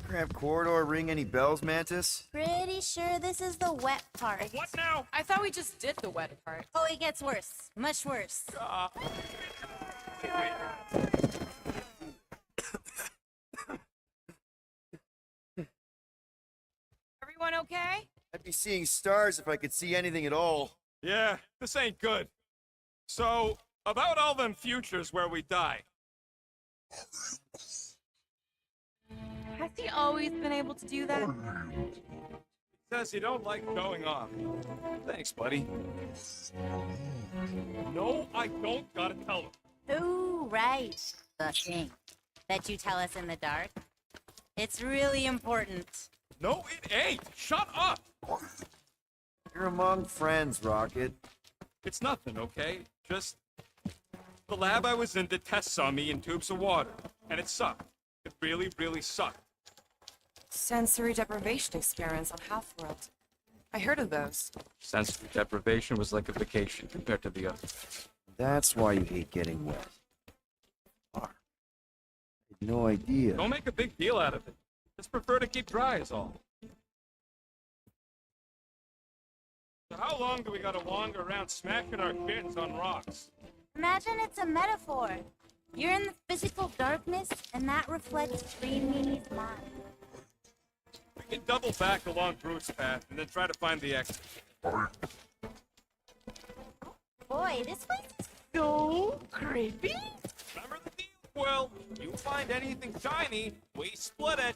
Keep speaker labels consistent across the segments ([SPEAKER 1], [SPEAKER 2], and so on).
[SPEAKER 1] Cramped corridor ring any bells, Mantis?
[SPEAKER 2] Pretty sure this is the wet part.
[SPEAKER 3] What now?
[SPEAKER 4] I thought we just did the wet part.
[SPEAKER 2] Oh, it gets worse. Much worse.
[SPEAKER 4] Everyone okay?
[SPEAKER 1] I'd be seeing stars if I could see anything at all.
[SPEAKER 3] Yeah, this ain't good. So, about all them futures where we die.
[SPEAKER 4] Has he always been able to do that?
[SPEAKER 3] Says you don't like going off. Thanks, buddy. No, I don't gotta tell him.
[SPEAKER 2] Ooh, right. The thing that you tell us in the dark. It's really important.
[SPEAKER 3] No, it ain't. Shut up.
[SPEAKER 1] You're among friends, Rocket.
[SPEAKER 3] It's nothing, okay? Just the lab I was in did tests on me in tubes of water, and it sucked. It really, really sucked.
[SPEAKER 4] Sensory deprivation experiments on Half-World. I heard of those.
[SPEAKER 3] Sensory deprivation was like a vacation compared to the others.
[SPEAKER 1] That's why you hate getting wet. I had no idea.
[SPEAKER 3] Don't make a big deal out of it. Just prefer to keep dry is all. So how long do we gotta wander around smashing our shins on rocks?
[SPEAKER 2] Imagine it's a metaphor. You're in the physical darkness, and that reflects Dreamy's mind.
[SPEAKER 3] We can double back along Groot's path and then try to find the exit.
[SPEAKER 2] Boy, this place is so creepy.
[SPEAKER 3] Remember the deal? Well, you find anything shiny, we split it.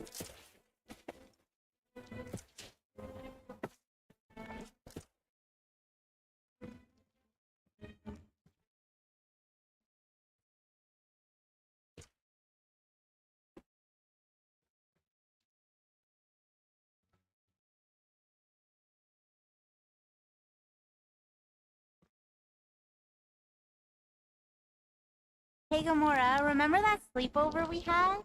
[SPEAKER 2] Hey, Gamora, remember that sleepover we had?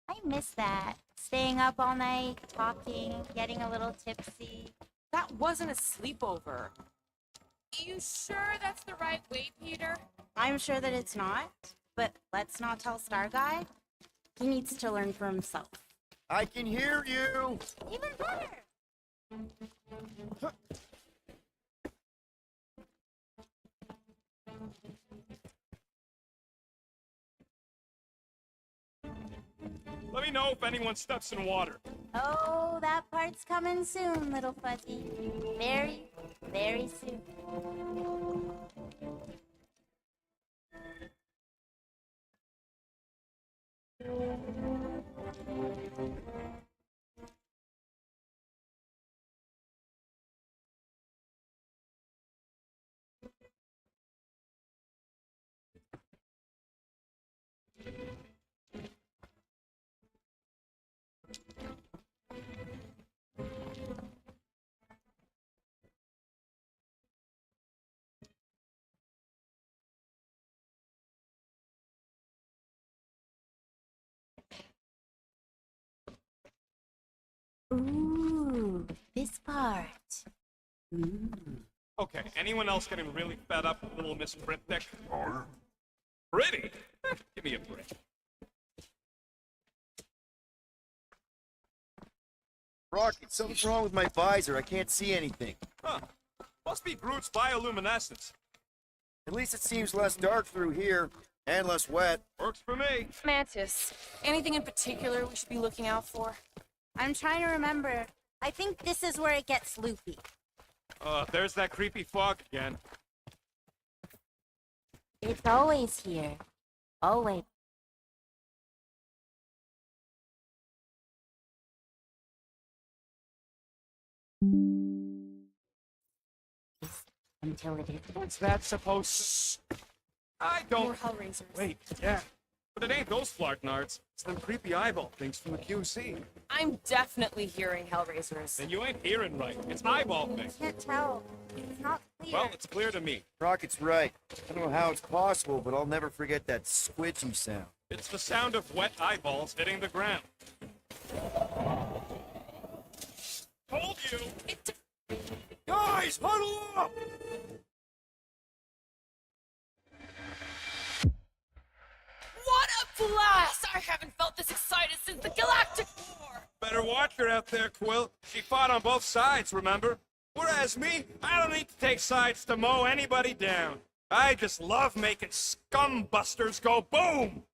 [SPEAKER 2] I miss that. Staying up all night, talking, getting a little tipsy.
[SPEAKER 4] That wasn't a sleepover. You sure that's the right way, Peter?
[SPEAKER 2] I'm sure that it's not, but let's not tell Star Guy. He needs to learn for himself.
[SPEAKER 1] I can hear you!
[SPEAKER 2] Even better!
[SPEAKER 3] Let me know if anyone steps in water.
[SPEAKER 2] Oh, that part's coming soon, little fuzzy. Very, very soon. Ooh, this part.
[SPEAKER 3] Okay, anyone else getting really fed up with little Miss Cryptic? Pretty? Give me a break.
[SPEAKER 1] Rocket, something's wrong with my visor. I can't see anything.
[SPEAKER 3] Huh. Must be Groot's bioluminescence.
[SPEAKER 1] At least it seems less dark through here, and less wet.
[SPEAKER 3] Works for me.
[SPEAKER 4] Mantis, anything in particular we should be looking out for?
[SPEAKER 2] I'm trying to remember. I think this is where it gets loopy.
[SPEAKER 3] There's that creepy fog again.
[SPEAKER 2] It's always here. Always. Until it is.
[SPEAKER 3] What's that supposed to... I
[SPEAKER 4] More
[SPEAKER 3] don't...
[SPEAKER 4] Hellraisers.
[SPEAKER 3] Wait, yeah. But it ain't those Flarknards. It's them creepy eyeball things from the QC.
[SPEAKER 4] I'm definitely hearing Hellraisers.
[SPEAKER 3] Then you ain't hearing right. It's eyeball things.
[SPEAKER 2] Can't tell. It's not clear.
[SPEAKER 3] Well, it's clear to me.
[SPEAKER 1] Rocket's right. I don't know how it's possible, but I'll never forget that squidgy sound.
[SPEAKER 3] It's the sound of wet eyeballs hitting the ground. Told you! Guys, huddle up!
[SPEAKER 4] What a blast! I haven't felt this excited since the Galactic War!
[SPEAKER 3] Better watch her out there, Quill. She fought on both sides, remember? Whereas me, I don't need to take sides to mow anybody down. I just love making scumbusters go boom!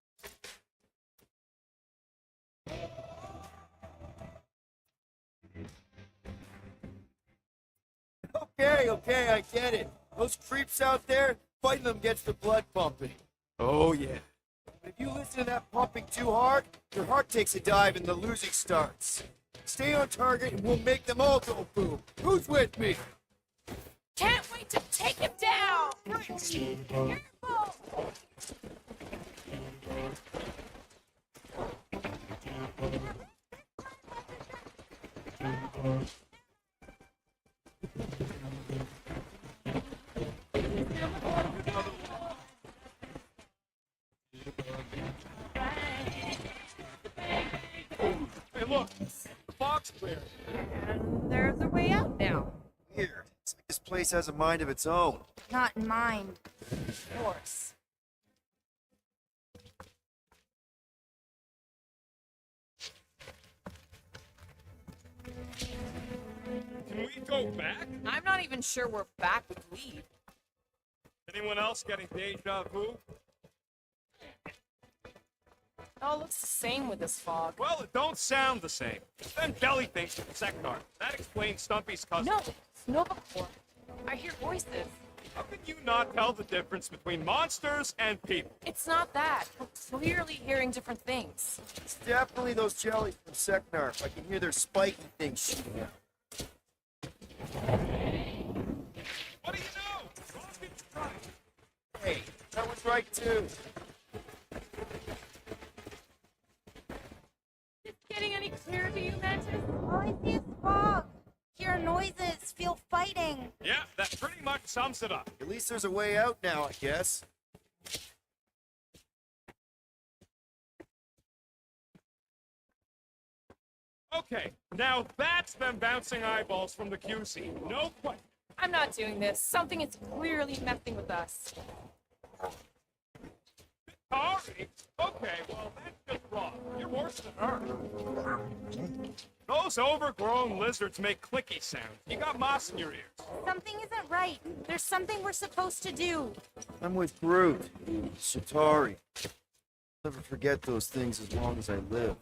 [SPEAKER 1] Okay, I get it. Those creeps out there, fighting them gets the blood pumping.
[SPEAKER 3] Oh, yeah.
[SPEAKER 1] But if you listen to that pumping too hard, your heart takes a dive and the losing starts. Stay on target and we'll make them all go boom. Who's with me?
[SPEAKER 4] Can't wait to take him down! Careful!
[SPEAKER 3] Hey, look, the fog's clear.
[SPEAKER 4] And there's a way out now.
[SPEAKER 1] Weird. It's like this place has a mind of its own.
[SPEAKER 2] Not mine. Of course.
[SPEAKER 3] Can we go back?
[SPEAKER 4] I'm not even sure we're back with lead.
[SPEAKER 3] Anyone else getting deja vu?
[SPEAKER 4] It all looks the same with this fog.
[SPEAKER 3] Well, it don't sound the same. Them jelly things from Seknar. That explains Stumpy's cousin.
[SPEAKER 4] No, it's Nova Corps. I hear voices.
[SPEAKER 3] How can you not tell the difference between monsters and people?
[SPEAKER 4] It's not that. We're clearly hearing different things.
[SPEAKER 1] It's definitely those jellies from Seknar. I can hear their spiky things shooting out.
[SPEAKER 3] What do you know? Rocket's right.
[SPEAKER 1] Hey, that was right too.
[SPEAKER 4] Is it getting any clearer to you, Mantis?
[SPEAKER 2] All I see is fog. Hear noises, feel fighting.
[SPEAKER 3] Yeah, that pretty much sums it up.
[SPEAKER 1] At least there's a way out now, I guess.
[SPEAKER 3] Okay, now that's them bouncing eyeballs from the QC. No question.
[SPEAKER 4] I'm not doing this. Something is clearly messing with us.
[SPEAKER 3] Sorry. Okay, well, that's just wrong. You're worse than her. Those overgrown lizards make clicky sounds. You got moss in your ears.
[SPEAKER 2] Something isn't right. There's something we're supposed to do.
[SPEAKER 1] I'm with Groot. Shatari. Never forget those things as long as I live.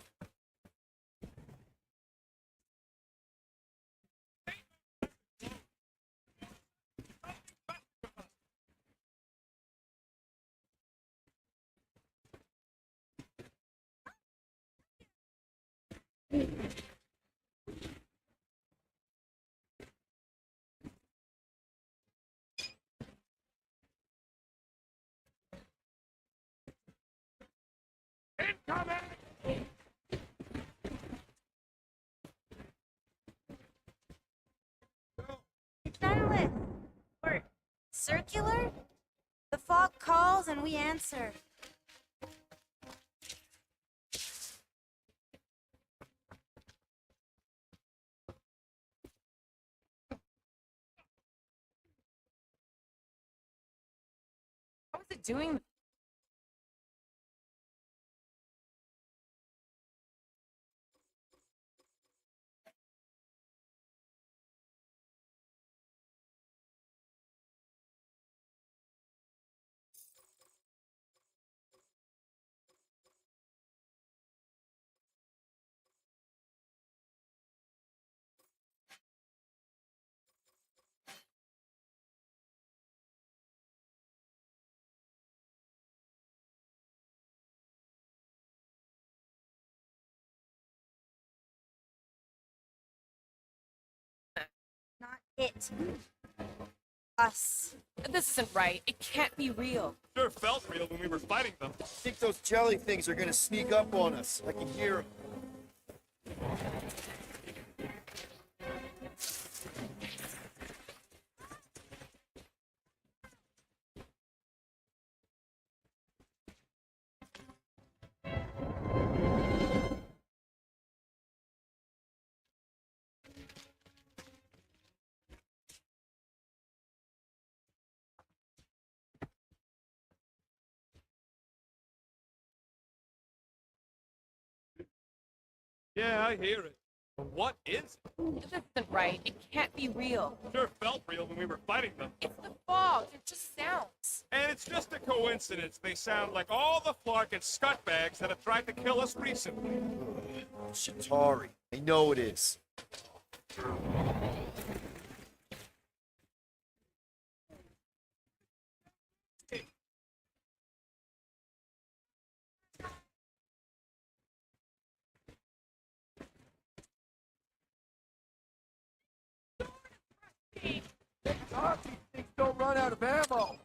[SPEAKER 3] Incoming!
[SPEAKER 2] Journalist. Or circular? The fog calls and we answer.
[SPEAKER 4] How is it doing?
[SPEAKER 2] Not it. Us.
[SPEAKER 4] This isn't right. It can't be real.
[SPEAKER 3] Sure felt real when we were fighting them.
[SPEAKER 1] I think those jelly things are gonna sneak up on us. I can hear them.
[SPEAKER 3] Yeah, I hear it. But what is it?
[SPEAKER 4] This isn't right. It can't be real.
[SPEAKER 3] Sure felt real when we were fighting them.
[SPEAKER 4] It's the fog. They're just sounds.
[SPEAKER 3] And it's just a coincidence they sound like all the Flark and scutbags that have tried to kill us recently.
[SPEAKER 1] Shatari. I know it is. These things don't run out of ammo.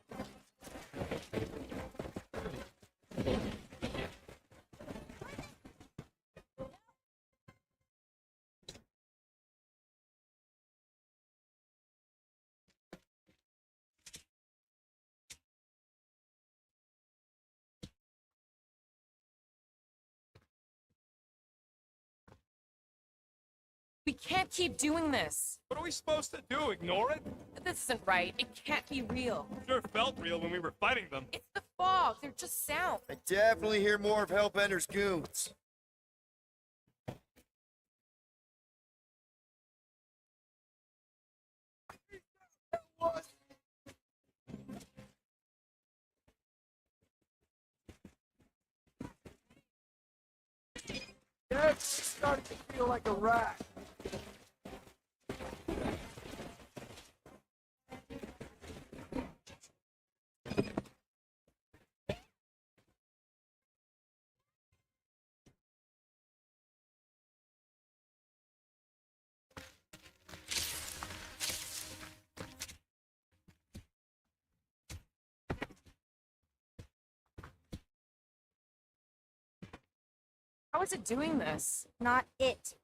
[SPEAKER 4] We can't keep doing this.
[SPEAKER 3] What are we supposed to do? Ignore it?
[SPEAKER 4] This isn't right. It can't be real.
[SPEAKER 3] Sure felt real when we were fighting them.
[SPEAKER 4] It's the fog. They're just sounds.
[SPEAKER 1] I definitely hear more of Hellbender's goons. Yeah, it's starting to feel like a rat.
[SPEAKER 4] How is it doing this?
[SPEAKER 2] Not it.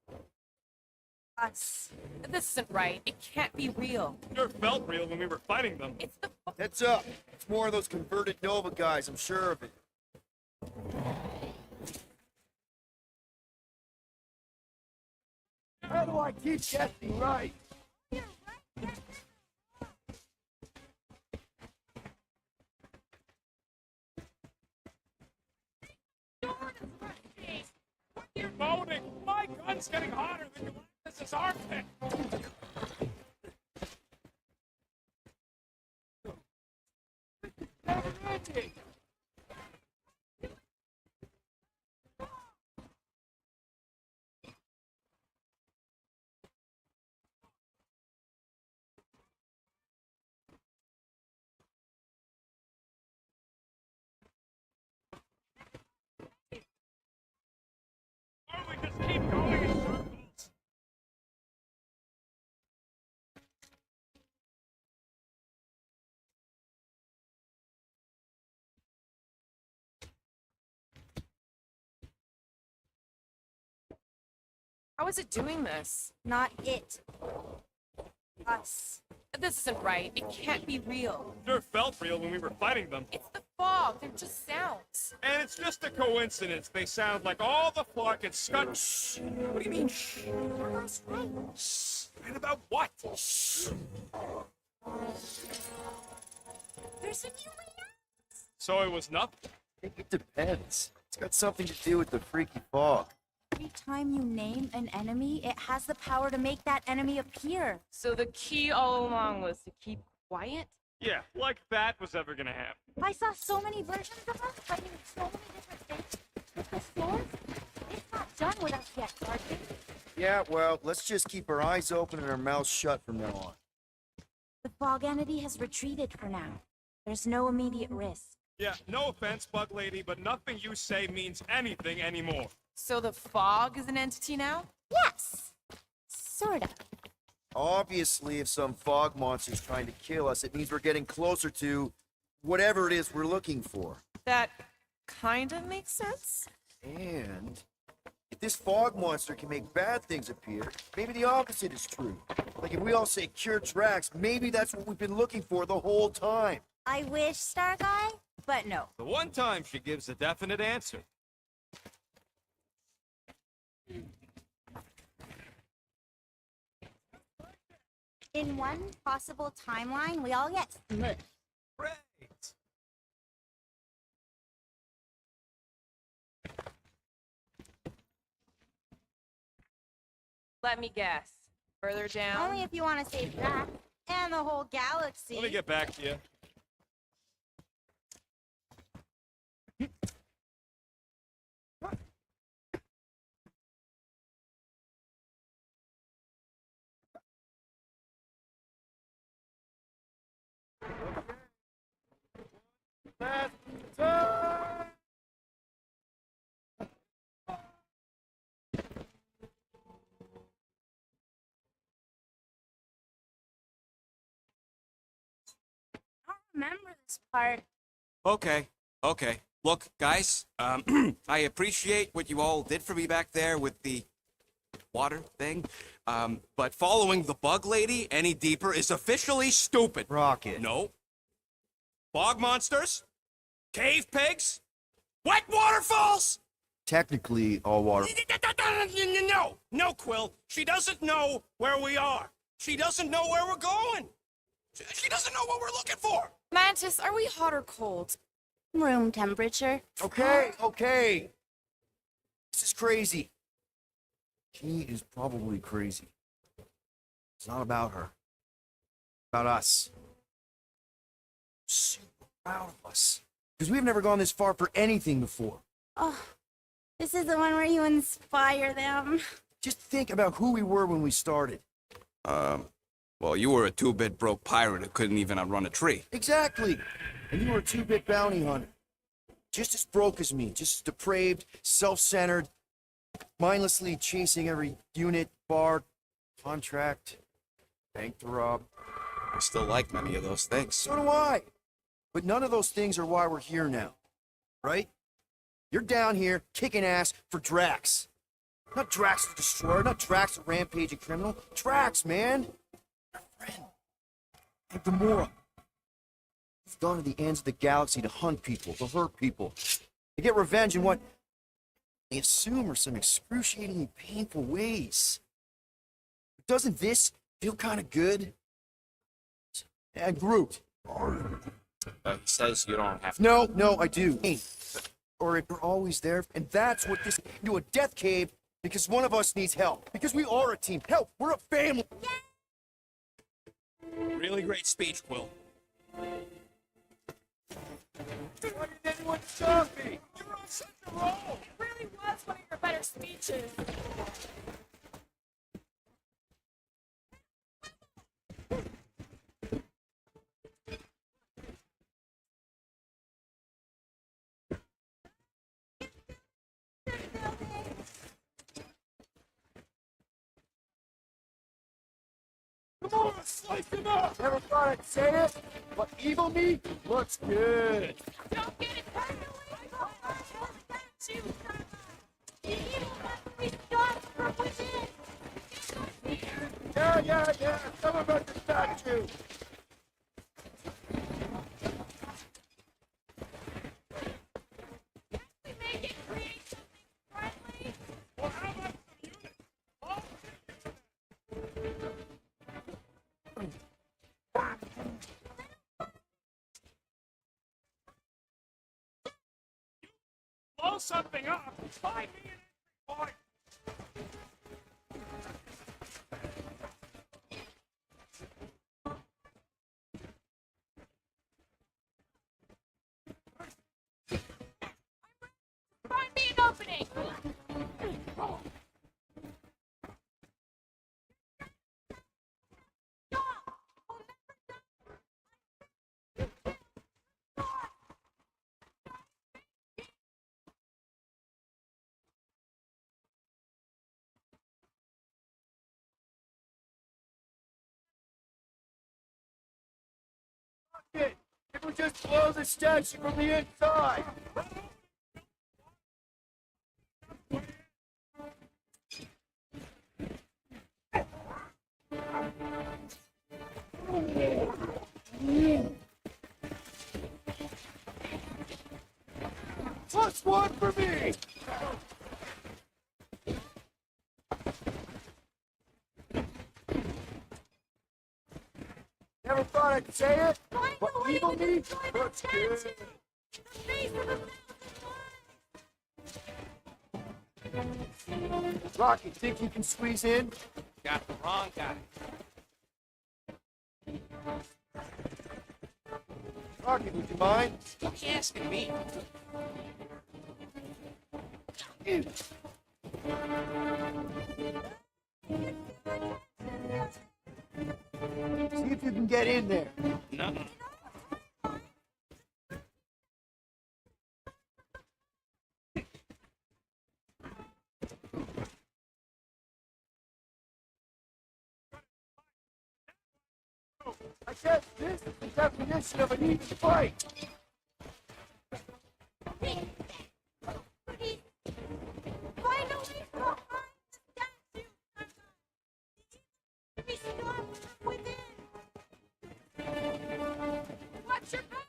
[SPEAKER 2] Us.
[SPEAKER 4] This isn't right. It can't be real.
[SPEAKER 3] Sure felt real when we were fighting them.
[SPEAKER 4] It's the fog.
[SPEAKER 1] Heads up. It's more of those converted Nova guys, I'm sure of it. How do I keep guessing right?
[SPEAKER 3] You're moaning. My gun's getting hotter than Gladys's armpit. Why don't we just keep going in circles?
[SPEAKER 4] How is it doing this?
[SPEAKER 2] Not it. Us.
[SPEAKER 4] This isn't right. It can't be real.
[SPEAKER 3] Sure felt real when we were fighting them.
[SPEAKER 4] It's the fog. They're just sounds.
[SPEAKER 3] And it's just a coincidence they sound like all the Flark and scut. Shh. What do you mean, shh? Shh. And about what? Shh.
[SPEAKER 2] There's a new way.
[SPEAKER 3] So it was nothing.
[SPEAKER 1] I think it depends. It's got something to do with the freaky fog.
[SPEAKER 2] Every time you name an enemy, it has the power to make that enemy appear.
[SPEAKER 4] So the key all along was to keep quiet?
[SPEAKER 3] Yeah, like that was ever gonna happen.
[SPEAKER 2] I saw so many versions of us fighting so many different things. With the swords, it's not done with us yet, Sergeant.
[SPEAKER 1] Yeah, well, let's just keep our eyes open and our mouths shut from now on.
[SPEAKER 2] The fog entity has retreated for now. There's no immediate risk.
[SPEAKER 3] Yeah, no offense, Bug Lady, but nothing you say means anything anymore.
[SPEAKER 4] So the fog is an entity now?
[SPEAKER 2] Yes! Sorta.
[SPEAKER 1] Obviously, if some fog monster's trying to kill us, it means we're getting closer to whatever it is we're looking for.
[SPEAKER 4] That kind of makes sense.
[SPEAKER 1] And if this fog monster can make bad things appear, maybe the opposite is true. Like if we all say cure tracks, maybe that's what we've been looking for the whole time.
[SPEAKER 2] I wish, Star Guy, but no.
[SPEAKER 3] The one time she gives a definite answer.
[SPEAKER 2] In one possible timeline, we all get smushed.
[SPEAKER 3] Great.
[SPEAKER 4] Let me guess. Further down?
[SPEAKER 2] Only if you want to save Drax and the whole galaxy.
[SPEAKER 3] Let me get back to you.
[SPEAKER 2] I don't remember this part.
[SPEAKER 5] Okay, okay. Look, guys, I appreciate what you all did for me back there with the water thing, but following the bug lady any deeper is officially stupid.
[SPEAKER 1] Rocket.
[SPEAKER 5] No. Bog monsters? Cave pigs? Wet waterfalls?
[SPEAKER 1] Technically, all water.
[SPEAKER 5] No, no, Quill. She doesn't know where we are. She doesn't know where we're going. She doesn't know what we're looking for.
[SPEAKER 4] Mantis, are we hot or cold?
[SPEAKER 2] Room temperature.
[SPEAKER 1] Okay, okay. This is crazy. She is probably crazy. It's not about her. It's about us. Super proud of us. Because we've never gone this far for anything before.
[SPEAKER 2] Oh, this is the one where you inspire them.
[SPEAKER 1] Just think about who we were when we started.
[SPEAKER 5] Well, you were a two-bit broke pirate who couldn't even outrun a tree.
[SPEAKER 1] Exactly. And you were a two-bit bounty hunter. Just as broke as me, just as depraved, self-centered, mindlessly chasing every unit, bar, contract, bank to rob.
[SPEAKER 5] I still like many of those things.
[SPEAKER 1] So do I. But none of those things are why we're here now. Right? You're down here kicking ass for Drax. Not Drax the Destroyer, not Drax the rampaging criminal. Drax, man. Our friend. And Gamora. We've gone to the ends of the galaxy to hunt people, to hurt people, to get revenge in what they assume are some excruciatingly painful ways. But doesn't this feel kind of good? And Groot.
[SPEAKER 5] He says you don't have to.
[SPEAKER 1] No, I do. Or if you're always there, and that's what this into a death cave because one of us needs help. Because we are a team. Help, we're a family.
[SPEAKER 5] Really great speech, Quill.
[SPEAKER 1] Why didn't anyone stop me?
[SPEAKER 4] You were on such a roll. It really was one of your better speeches.
[SPEAKER 1] Come on, slice him up. Never thought I'd say it, but evil me looks good.
[SPEAKER 4] Don't get it personally. You evil we got from within.
[SPEAKER 1] Yeah. Someone about to distract you.
[SPEAKER 4] We make it create something friendly.
[SPEAKER 3] Well, how about some units? All blow something up. Find me an entry point.
[SPEAKER 4] Find me an opening.
[SPEAKER 1] It would just blow the statue from the inside. Plus one for me! Never thought I'd say it, but evil me looks good.
[SPEAKER 4] The face of a
[SPEAKER 1] Rocket, think you can squeeze in?
[SPEAKER 5] Got the wrong guy.
[SPEAKER 1] Rocket, would you mind?
[SPEAKER 5] Don't be asking me.
[SPEAKER 1] See if you can get in there.
[SPEAKER 5] No.
[SPEAKER 1] I guess this is the definition of an even fight.
[SPEAKER 2] Finally, behind the statue. We stop within. Watch your back.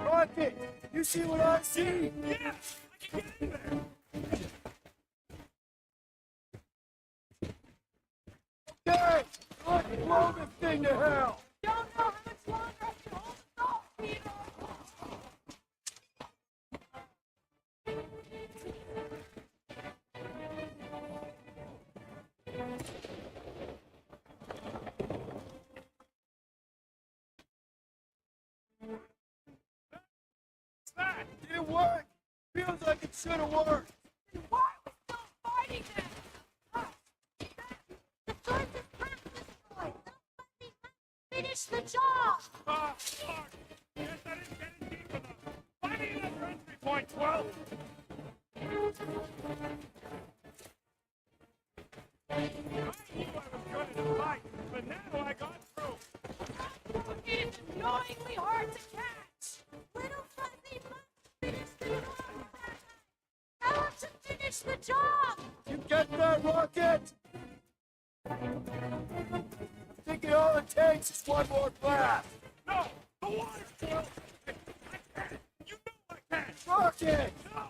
[SPEAKER 1] Rocket, you see what I see?
[SPEAKER 3] Yeah, I can get in there.
[SPEAKER 1] Okay, let's blow this thing to hell.
[SPEAKER 4] Don't know how much longer I can hold this off, Peter.
[SPEAKER 3] That.
[SPEAKER 1] Didn't work. Feels like it should have worked.
[SPEAKER 4] Why are we still fighting then?
[SPEAKER 2] The torch is permanently destroyed. Somebody must finish the job.
[SPEAKER 3] Oh, fuck. Guess I didn't get it deep enough. I need another entry point, 12. I knew I was good in a fight, but now I got through.
[SPEAKER 4] It's annoyingly hard to catch.
[SPEAKER 2] Little Fuzzy must finish the job. Tell him to finish the job.
[SPEAKER 1] You get that, Rocket? Thinking all it takes is one more blast.
[SPEAKER 3] No, the water's 12. I can. You know I can.
[SPEAKER 1] Rocket!
[SPEAKER 3] No,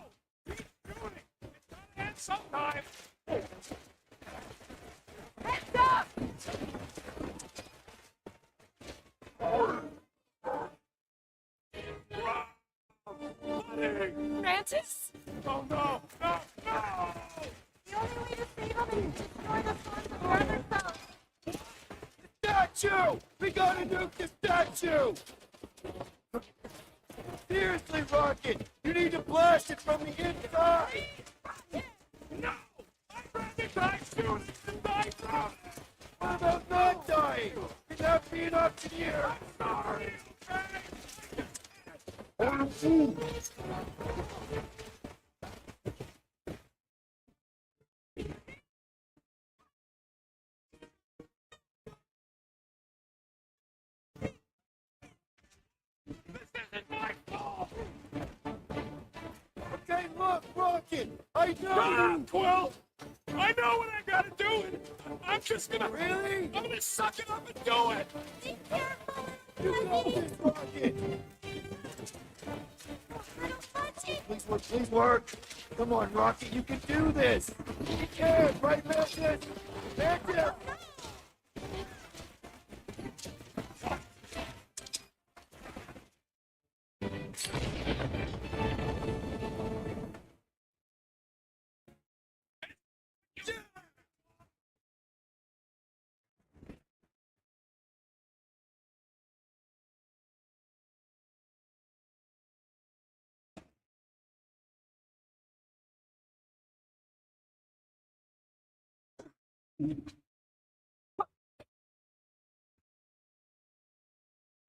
[SPEAKER 3] keep shooting. It's gotta end sometime.
[SPEAKER 4] Heads up!
[SPEAKER 3] Buddy.
[SPEAKER 4] Francis?
[SPEAKER 3] Oh no, no, no!
[SPEAKER 2] The only way to save him is to destroy the source of Brother Cell.
[SPEAKER 1] Statue! We gotta nuke the statue! Seriously, Rocket! You need to blast it from the inside!
[SPEAKER 3] No! I'd rather die soon than die from it!
[SPEAKER 1] What about not dying? Can that be an option here?
[SPEAKER 3] Sorry, okay? This isn't my fault!
[SPEAKER 1] Okay, look, Rocket! I
[SPEAKER 3] Shut
[SPEAKER 1] know!
[SPEAKER 3] up, Quill! I know what I gotta do! I'm just gonna...
[SPEAKER 1] Really?
[SPEAKER 3] I'm gonna suck it up and do it!
[SPEAKER 2] Be careful,
[SPEAKER 1] You got this, Rocket!
[SPEAKER 2] Little Fuzzy.
[SPEAKER 1] Please work, please work! Come on, Rocket, you can do this! You can, right, Mantis? Mantis!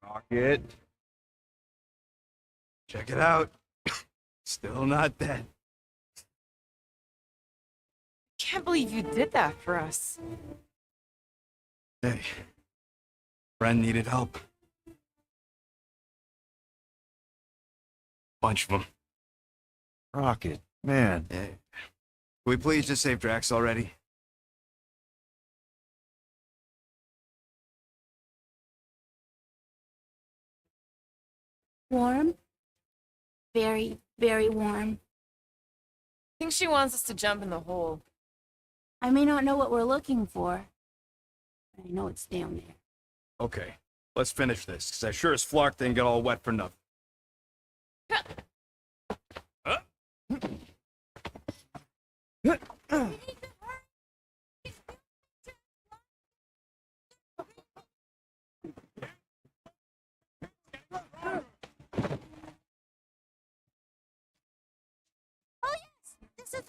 [SPEAKER 3] Rocket. Check it out. Still not dead.
[SPEAKER 4] Can't believe you did that for us.
[SPEAKER 3] Hey. Friend needed help. Bunch of them.
[SPEAKER 1] Rocket, man.
[SPEAKER 3] Hey. Can we please just save Drax already?
[SPEAKER 2] Warm? Very, very warm.
[SPEAKER 4] I think she wants us to jump in the hole.
[SPEAKER 2] I may not know what we're looking for, but I know it's down there.
[SPEAKER 3] Okay, let's finish this, because I sure as Flark didn't get all wet for nothing.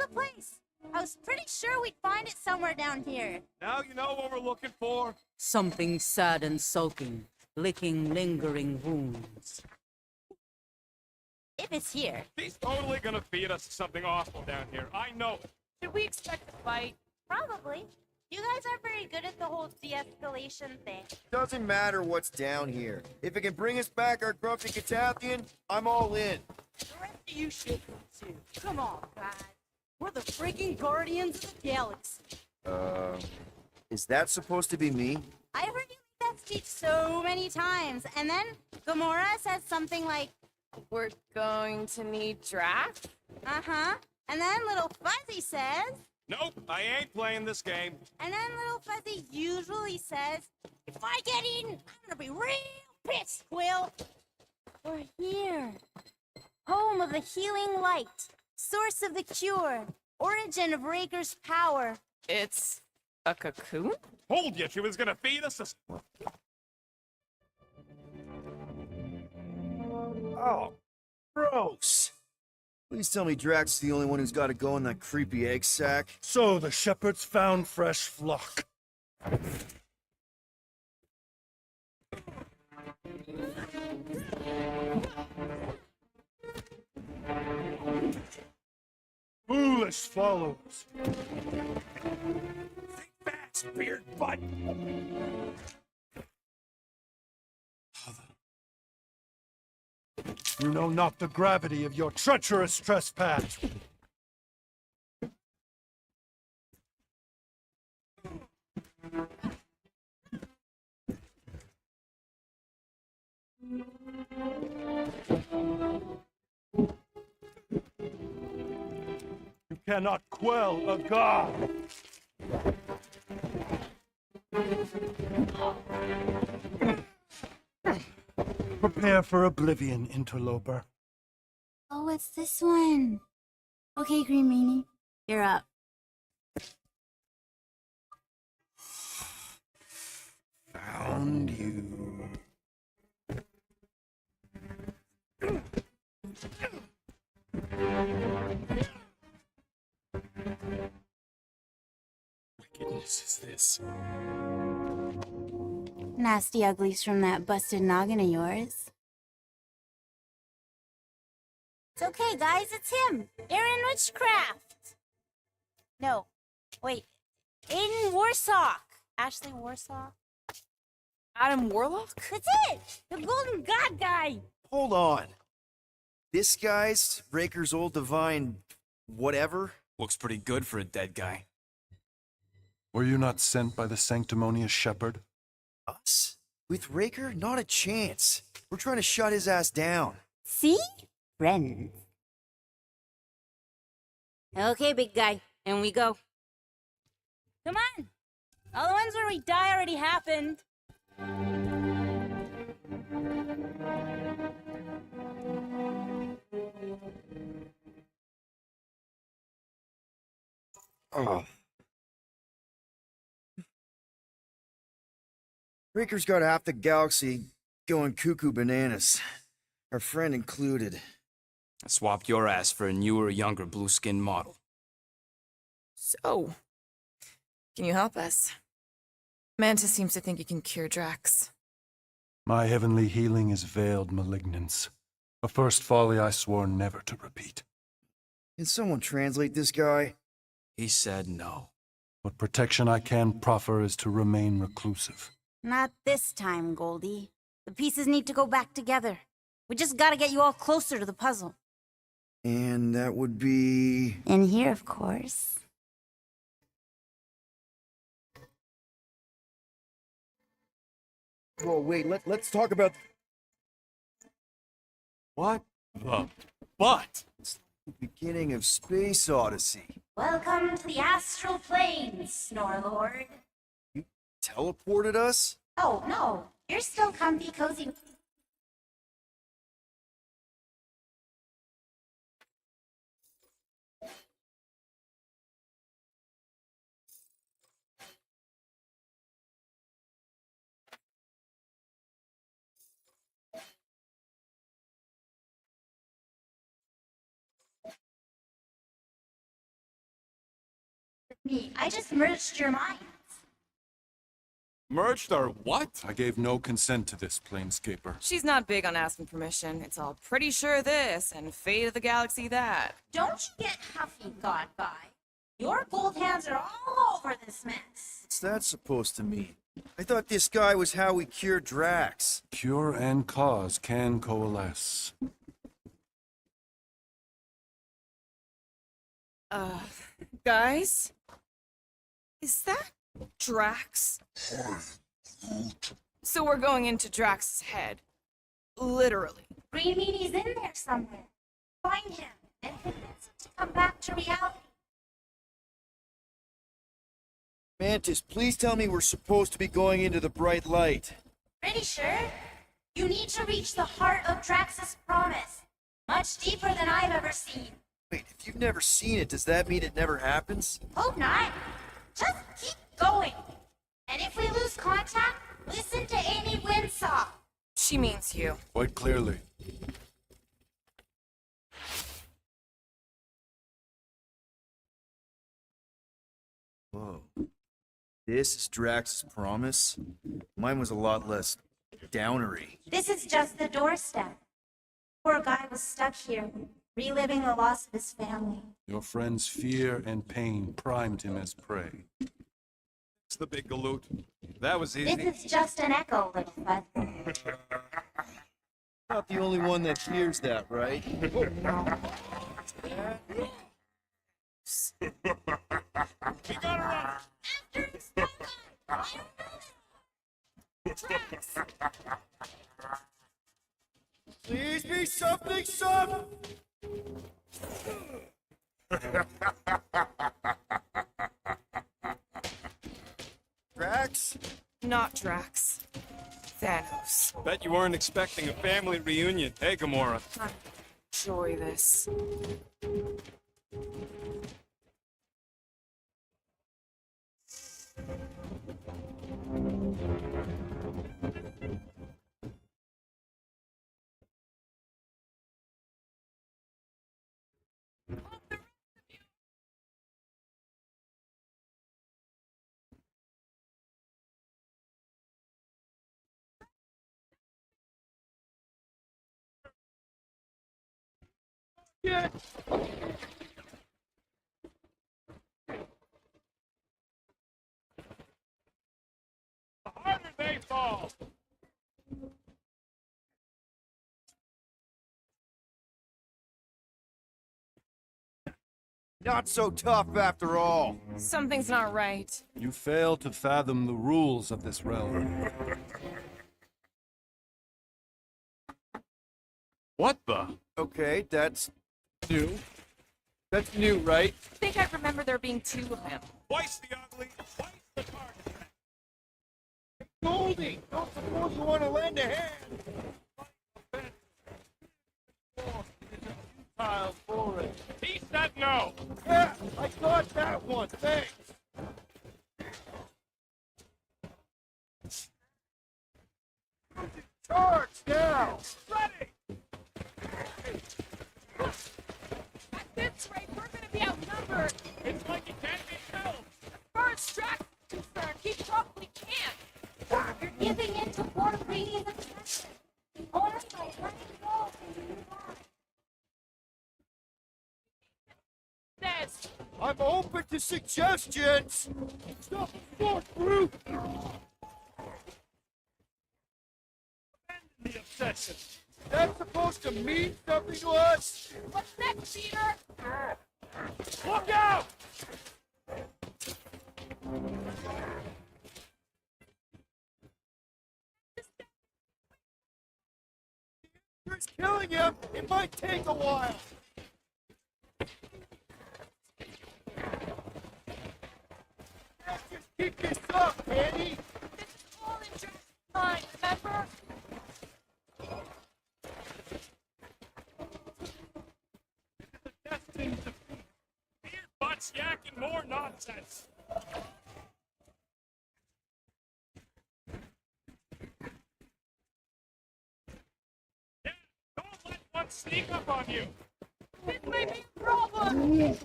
[SPEAKER 2] the place. I was pretty sure we'd find it somewhere down here.
[SPEAKER 3] Now you know what we're looking for.
[SPEAKER 6] Something sad and sulking, licking lingering wounds.
[SPEAKER 2] If it's here.
[SPEAKER 3] He's totally gonna feed us something awful down here. I know it.
[SPEAKER 4] Should we expect a fight?
[SPEAKER 2] Probably. You guys aren't very good at the whole de-escalation thing.
[SPEAKER 1] Doesn't matter what's down here. If it can bring us back our grumpy Catathian, I'm all in.
[SPEAKER 6] The rest of you should too. Come on, guys. We're the freaking guardians of the galaxy.
[SPEAKER 1] Is that supposed to be me?
[SPEAKER 2] I heard you make that speech so many times, and then Gamora says something like,
[SPEAKER 4] We're going to need Drax?
[SPEAKER 2] uh-huh. And then Little Fuzzy says,
[SPEAKER 3] Nope, I ain't playing this game.
[SPEAKER 2] and then Little Fuzzy usually says, if I get eaten, I'm gonna be real pissed, Quill. We're here. Home of the healing light. Source of the cure. Origin of Raker's power.
[SPEAKER 4] It's a cocoon?
[SPEAKER 3] Told you she was gonna feed us this.
[SPEAKER 1] Oh, gross. Please tell me Drax is the only one who's got to go in that creepy egg sack.
[SPEAKER 7] So the shepherds found fresh flock. Foolish follows.
[SPEAKER 3] Think fast, beard butt.
[SPEAKER 7] You know not the gravity of your treacherous trespass. You cannot quell a god. Prepare for oblivion, interloper.
[SPEAKER 2] Oh, it's this one. Okay, Green Meanie, you're up.
[SPEAKER 7] Found you.
[SPEAKER 3] Wickedness is this.
[SPEAKER 2] Nasty uglies from that busted noggin of yours. It's okay, guys, it's him, Aaron Witchcraft. No, wait, Aiden Warsock. Ashley Warsaw.
[SPEAKER 4] Adam Warlock?
[SPEAKER 2] That's it! The Golden God guy!
[SPEAKER 1] Hold on. This guy's Raker's old divine whatever?
[SPEAKER 5] Looks pretty good for a dead guy.
[SPEAKER 7] Were you not sent by the sanctimonious shepherd?
[SPEAKER 1] Us? With Raker? Not a chance. We're trying to shut his ass down.
[SPEAKER 2] See? Friends. Okay, big guy, and we go. Come on! All the ones where we die already happened.
[SPEAKER 1] Oh. Raker's got half the galaxy going cuckoo bananas. Our friend included.
[SPEAKER 5] I swapped your ass for a newer, younger blue-skinned model.
[SPEAKER 8] So, can you help us? Mantis seems to think you can cure Drax.
[SPEAKER 7] My heavenly healing is veiled malignance. A first folly I swore never to repeat.
[SPEAKER 1] Can someone translate this guy?
[SPEAKER 5] He said no.
[SPEAKER 7] What protection I can proffer is to remain reclusive.
[SPEAKER 2] Not this time, Goldie. The pieces need to go back together. We just gotta get you all closer to the puzzle.
[SPEAKER 1] And that would be...
[SPEAKER 2] In here, of course.
[SPEAKER 1] Whoa, wait, let's talk about...
[SPEAKER 5] What? But?
[SPEAKER 1] the beginning of Space Odyssey.
[SPEAKER 2] Welcome to the astral planes, Snorlord.
[SPEAKER 1] Teleported us?
[SPEAKER 2] Oh, no. You're still comfy, cozy. me. I just merged your minds.
[SPEAKER 5] Merged or what?
[SPEAKER 7] I gave no consent to this, Planescaper.
[SPEAKER 8] She's not big on asking permission. It's all pretty sure this and fate of the galaxy that.
[SPEAKER 2] Don't you get huffy, God Guy. Your gold hands are all over this mess.
[SPEAKER 1] What's that supposed to mean? I thought this guy was how we cure Drax.
[SPEAKER 7] Cure and cause can coalesce.
[SPEAKER 8] Guys? Is that Drax? So we're going into Drax's head. Literally.
[SPEAKER 2] Green Meanie's in there somewhere. Find him and convince him to come back to reality.
[SPEAKER 1] Mantis, please tell me we're supposed to be going into the bright light.
[SPEAKER 2] Pretty sure. You need to reach the heart of Drax's promise. Much deeper than I've ever seen.
[SPEAKER 1] Wait, if you've never seen it, does that mean it never happens?
[SPEAKER 2] Hope not. Just keep going. And if we lose contact, listen to Amy Winsaw.
[SPEAKER 8] She means you.
[SPEAKER 7] Quite clearly.
[SPEAKER 1] Whoa. This is Drax's promise? Mine was a lot less downery.
[SPEAKER 2] This is just the doorstep. Poor guy was stuck here, reliving the loss of his family.
[SPEAKER 7] Your friend's fear and pain primed him as prey.
[SPEAKER 5] It's the big galoot. That was
[SPEAKER 2] This
[SPEAKER 5] easy.
[SPEAKER 2] is just an echo, Littlefoot.
[SPEAKER 1] Not the only one that hears that, right?
[SPEAKER 3] We gotta run.
[SPEAKER 1] Please be something, son! Drax?
[SPEAKER 8] Not Drax. Thanos.
[SPEAKER 5] Bet you weren't expecting a family reunion. Hey, Gamora.
[SPEAKER 8] Enjoy this.
[SPEAKER 3] The harder they fall.
[SPEAKER 1] Not so tough after all.
[SPEAKER 8] Something's not right.
[SPEAKER 7] You fail to fathom the rules of this realm.
[SPEAKER 3] What the?
[SPEAKER 1] Okay, that's new. That's new, right?
[SPEAKER 4] I think I remember there being two of him.
[SPEAKER 3] Twice the ugly, twice the target.
[SPEAKER 1] Goldie, don't suppose you want to lend a hand?
[SPEAKER 3] Futile for it. He said no.
[SPEAKER 1] Yeah, I got that one, thanks. Charge now!
[SPEAKER 3] Ready.
[SPEAKER 4] At this rate, we're gonna be outnumbered.
[SPEAKER 3] It's like he can't be killed.
[SPEAKER 4] As far as Drax is concerned, he probably can't.
[SPEAKER 2] You're giving in to poor Greedy's obsession. Only by letting go can you move on.
[SPEAKER 4] Says,
[SPEAKER 1] I'm open to suggestions. Stop the force, brute.
[SPEAKER 3] The obsession.
[SPEAKER 1] That's supposed to mean something to us?
[SPEAKER 4] what's next, Peter?
[SPEAKER 3] Look out!
[SPEAKER 1] It's killing him. It might take a while. Let's just keep this up, Andy.
[SPEAKER 4] This is all in Drax's mind, remember?
[SPEAKER 3] Destined defeat. Beer butts yakking more nonsense. Yeah, don't let one sneak up on you.
[SPEAKER 4] This may be a problem.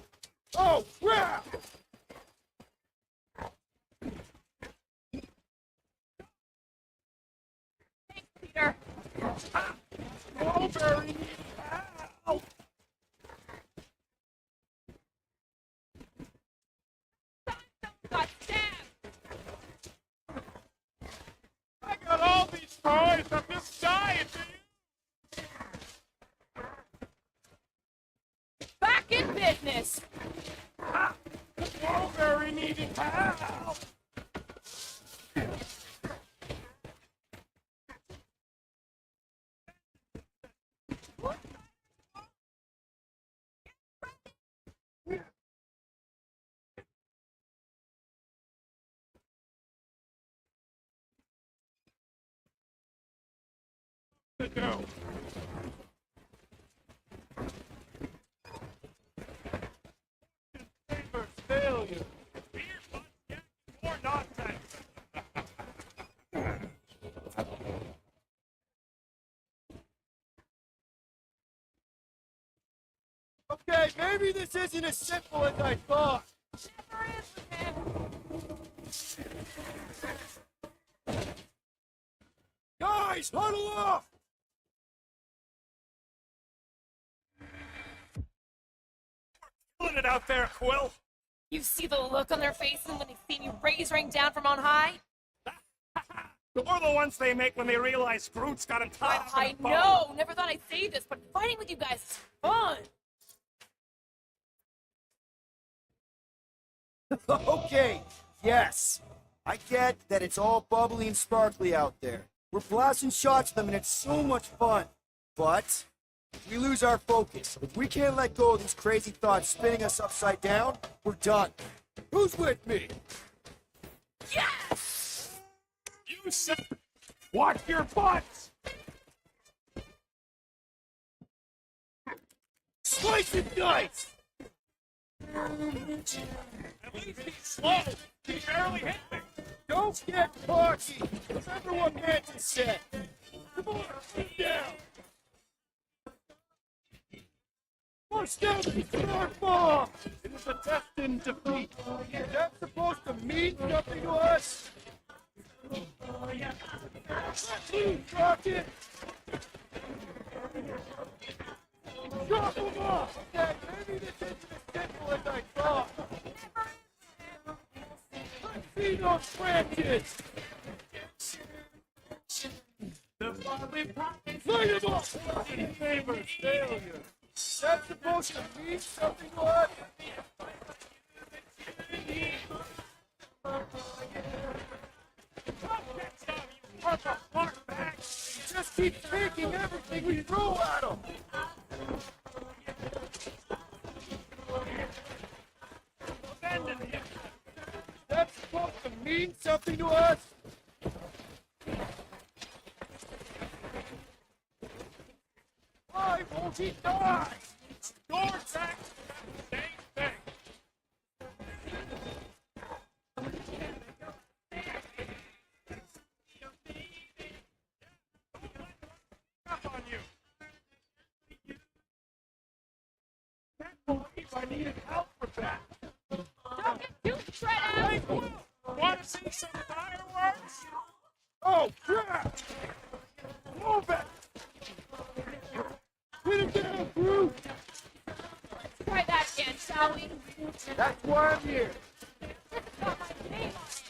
[SPEAKER 1] Oh, crap!
[SPEAKER 4] Peter.
[SPEAKER 3] Mulberry! Ow!
[SPEAKER 4] Got stabbed.
[SPEAKER 3] I got all these toys. I'm just dying to you.
[SPEAKER 4] Back in business.
[SPEAKER 3] Mulberry needed help. To do. Favor failure. Beer butts get more nonsense. Okay, maybe this isn't as simple as I thought.
[SPEAKER 4] Never is with him.
[SPEAKER 3] Guys, huddle up! Killing it out there, Quill.
[SPEAKER 4] You see the look on their faces when they see you raise ring down from on high?
[SPEAKER 3] Or the ones they make when they realize Groot's got him tied up in
[SPEAKER 4] I
[SPEAKER 3] a bow.
[SPEAKER 4] know. Never thought I'd say this, but fighting with you guys is fun.
[SPEAKER 1] Okay, yes. I get that it's all bubbly and sparkly out there. We're blasting shots at them and it's so much fun. But we lose our focus. If we can't let go of these crazy thoughts spinning us upside down, we're done. Who's with me?
[SPEAKER 4] Yes!
[SPEAKER 3] You said, watch your butts! Slice and dice! At least he's slow. He barely hit me. Don't get cocky. Remember what Mantis said. Come on, sit down. Push down the sword bomb. It is a destined defeat. Is that supposed to mean something to us? Let loose, Rocket! Chop him off! Okay, maybe this isn't as simple as I thought. Let's see those branches! Light him up! Favor failure. That's supposed to mean something to us? Just keep taking everything we throw at him! That's supposed to mean something to us? Why won't he die? Your Jack, same thing. Up on you. Can't believe I needed help for that.
[SPEAKER 4] Don't get too spread out.
[SPEAKER 3] Hey, Quill, want to see some fireworks? Oh, crap! Move it! Put him down, Groot!
[SPEAKER 4] Try that again, shall we?
[SPEAKER 3] That's why I'm here.
[SPEAKER 4] It's got my name on it.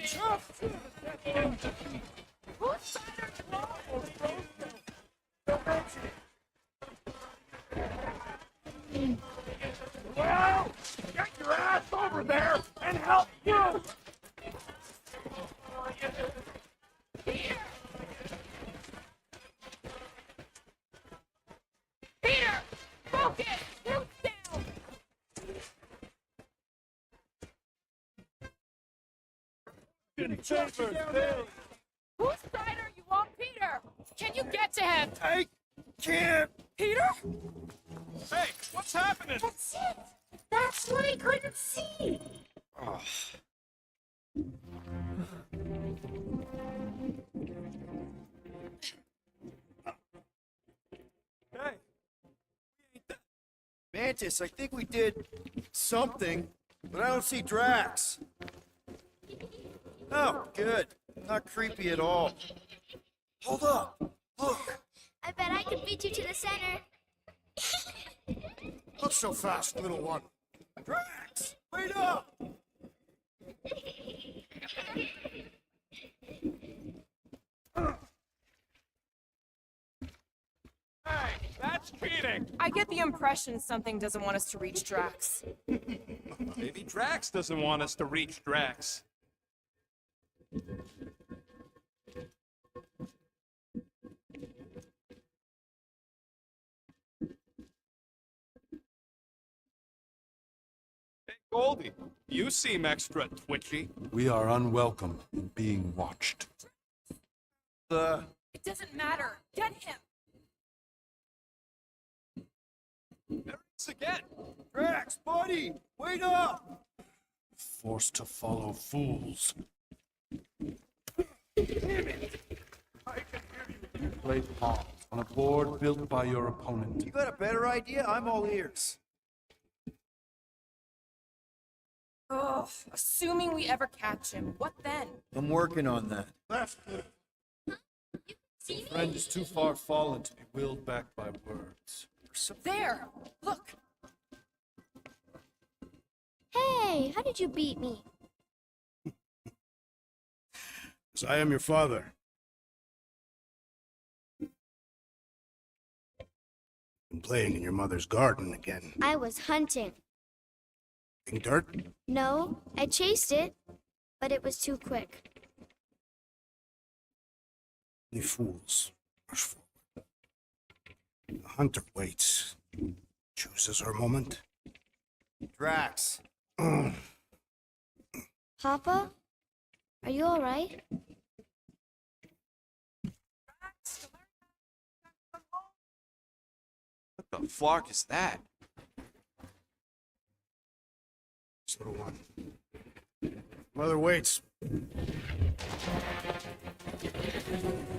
[SPEAKER 3] Tough to the destined defeat.
[SPEAKER 4] Whose side are you on?
[SPEAKER 3] Almost froze them. Don't mention it. Well, get your ass over there and help Groot!
[SPEAKER 4] Peter! Peter! Focus! Root down!
[SPEAKER 3] Favor failure.
[SPEAKER 4] Whose side are you on, Peter? Can you get to him?
[SPEAKER 3] I can't.
[SPEAKER 4] Peter?
[SPEAKER 3] Hey, what's happening?
[SPEAKER 2] That's it. That's what I couldn't see.
[SPEAKER 3] Hey.
[SPEAKER 1] Mantis, I think we did something, but I don't see Drax. Oh, good. Not creepy at all. Hold up. Look.
[SPEAKER 9] I bet I could beat you to the center.
[SPEAKER 3] Not so fast, little one. Drax, wait up! Hey, that's cheating!
[SPEAKER 8] I get the impression something doesn't want us to reach Drax.
[SPEAKER 3] Maybe Drax doesn't want us to reach Drax. Hey, Goldie, you seem extra twitchy.
[SPEAKER 7] We are unwelcome in being watched.
[SPEAKER 8] It doesn't matter. Get him.
[SPEAKER 3] There it is again. Drax, buddy, wait up!
[SPEAKER 7] Forced to follow fools. Play pawns on a board built by your opponent.
[SPEAKER 1] You got a better idea? I'm all ears.
[SPEAKER 8] Ugh, assuming we ever catch him, what then?
[SPEAKER 1] I'm working on that.
[SPEAKER 3] Left.
[SPEAKER 7] Friend is too far fallen to be willed back by words.
[SPEAKER 8] There! Look!
[SPEAKER 9] Hey, how did you beat me?
[SPEAKER 3] As I am your father. Been playing in your mother's garden again.
[SPEAKER 9] I was hunting.
[SPEAKER 3] In dirt?
[SPEAKER 9] No, I chased it, but it was too quick.
[SPEAKER 3] Only fools rush forward. The hunter waits, chooses her moment.
[SPEAKER 1] Drax.
[SPEAKER 9] Papa, are you all right?
[SPEAKER 5] What the flark is that?
[SPEAKER 3] This little one. Mother waits.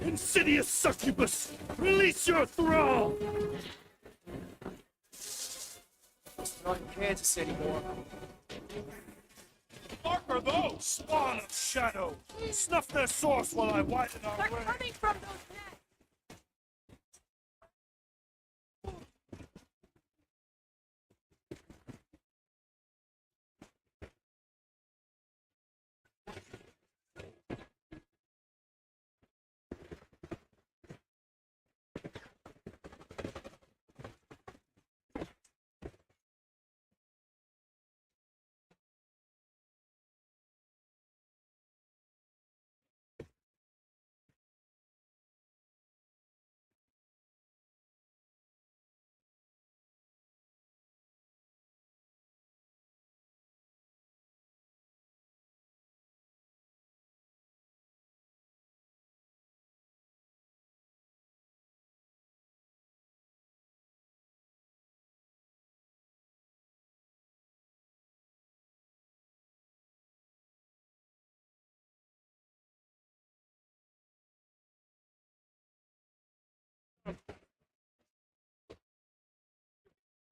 [SPEAKER 3] Insidious succubus, release your thrall!
[SPEAKER 1] Not in Kansas anymore.
[SPEAKER 3] What are those? Spawn of shadow! Snuff their source while I widen our way.
[SPEAKER 8] Coming from those nets!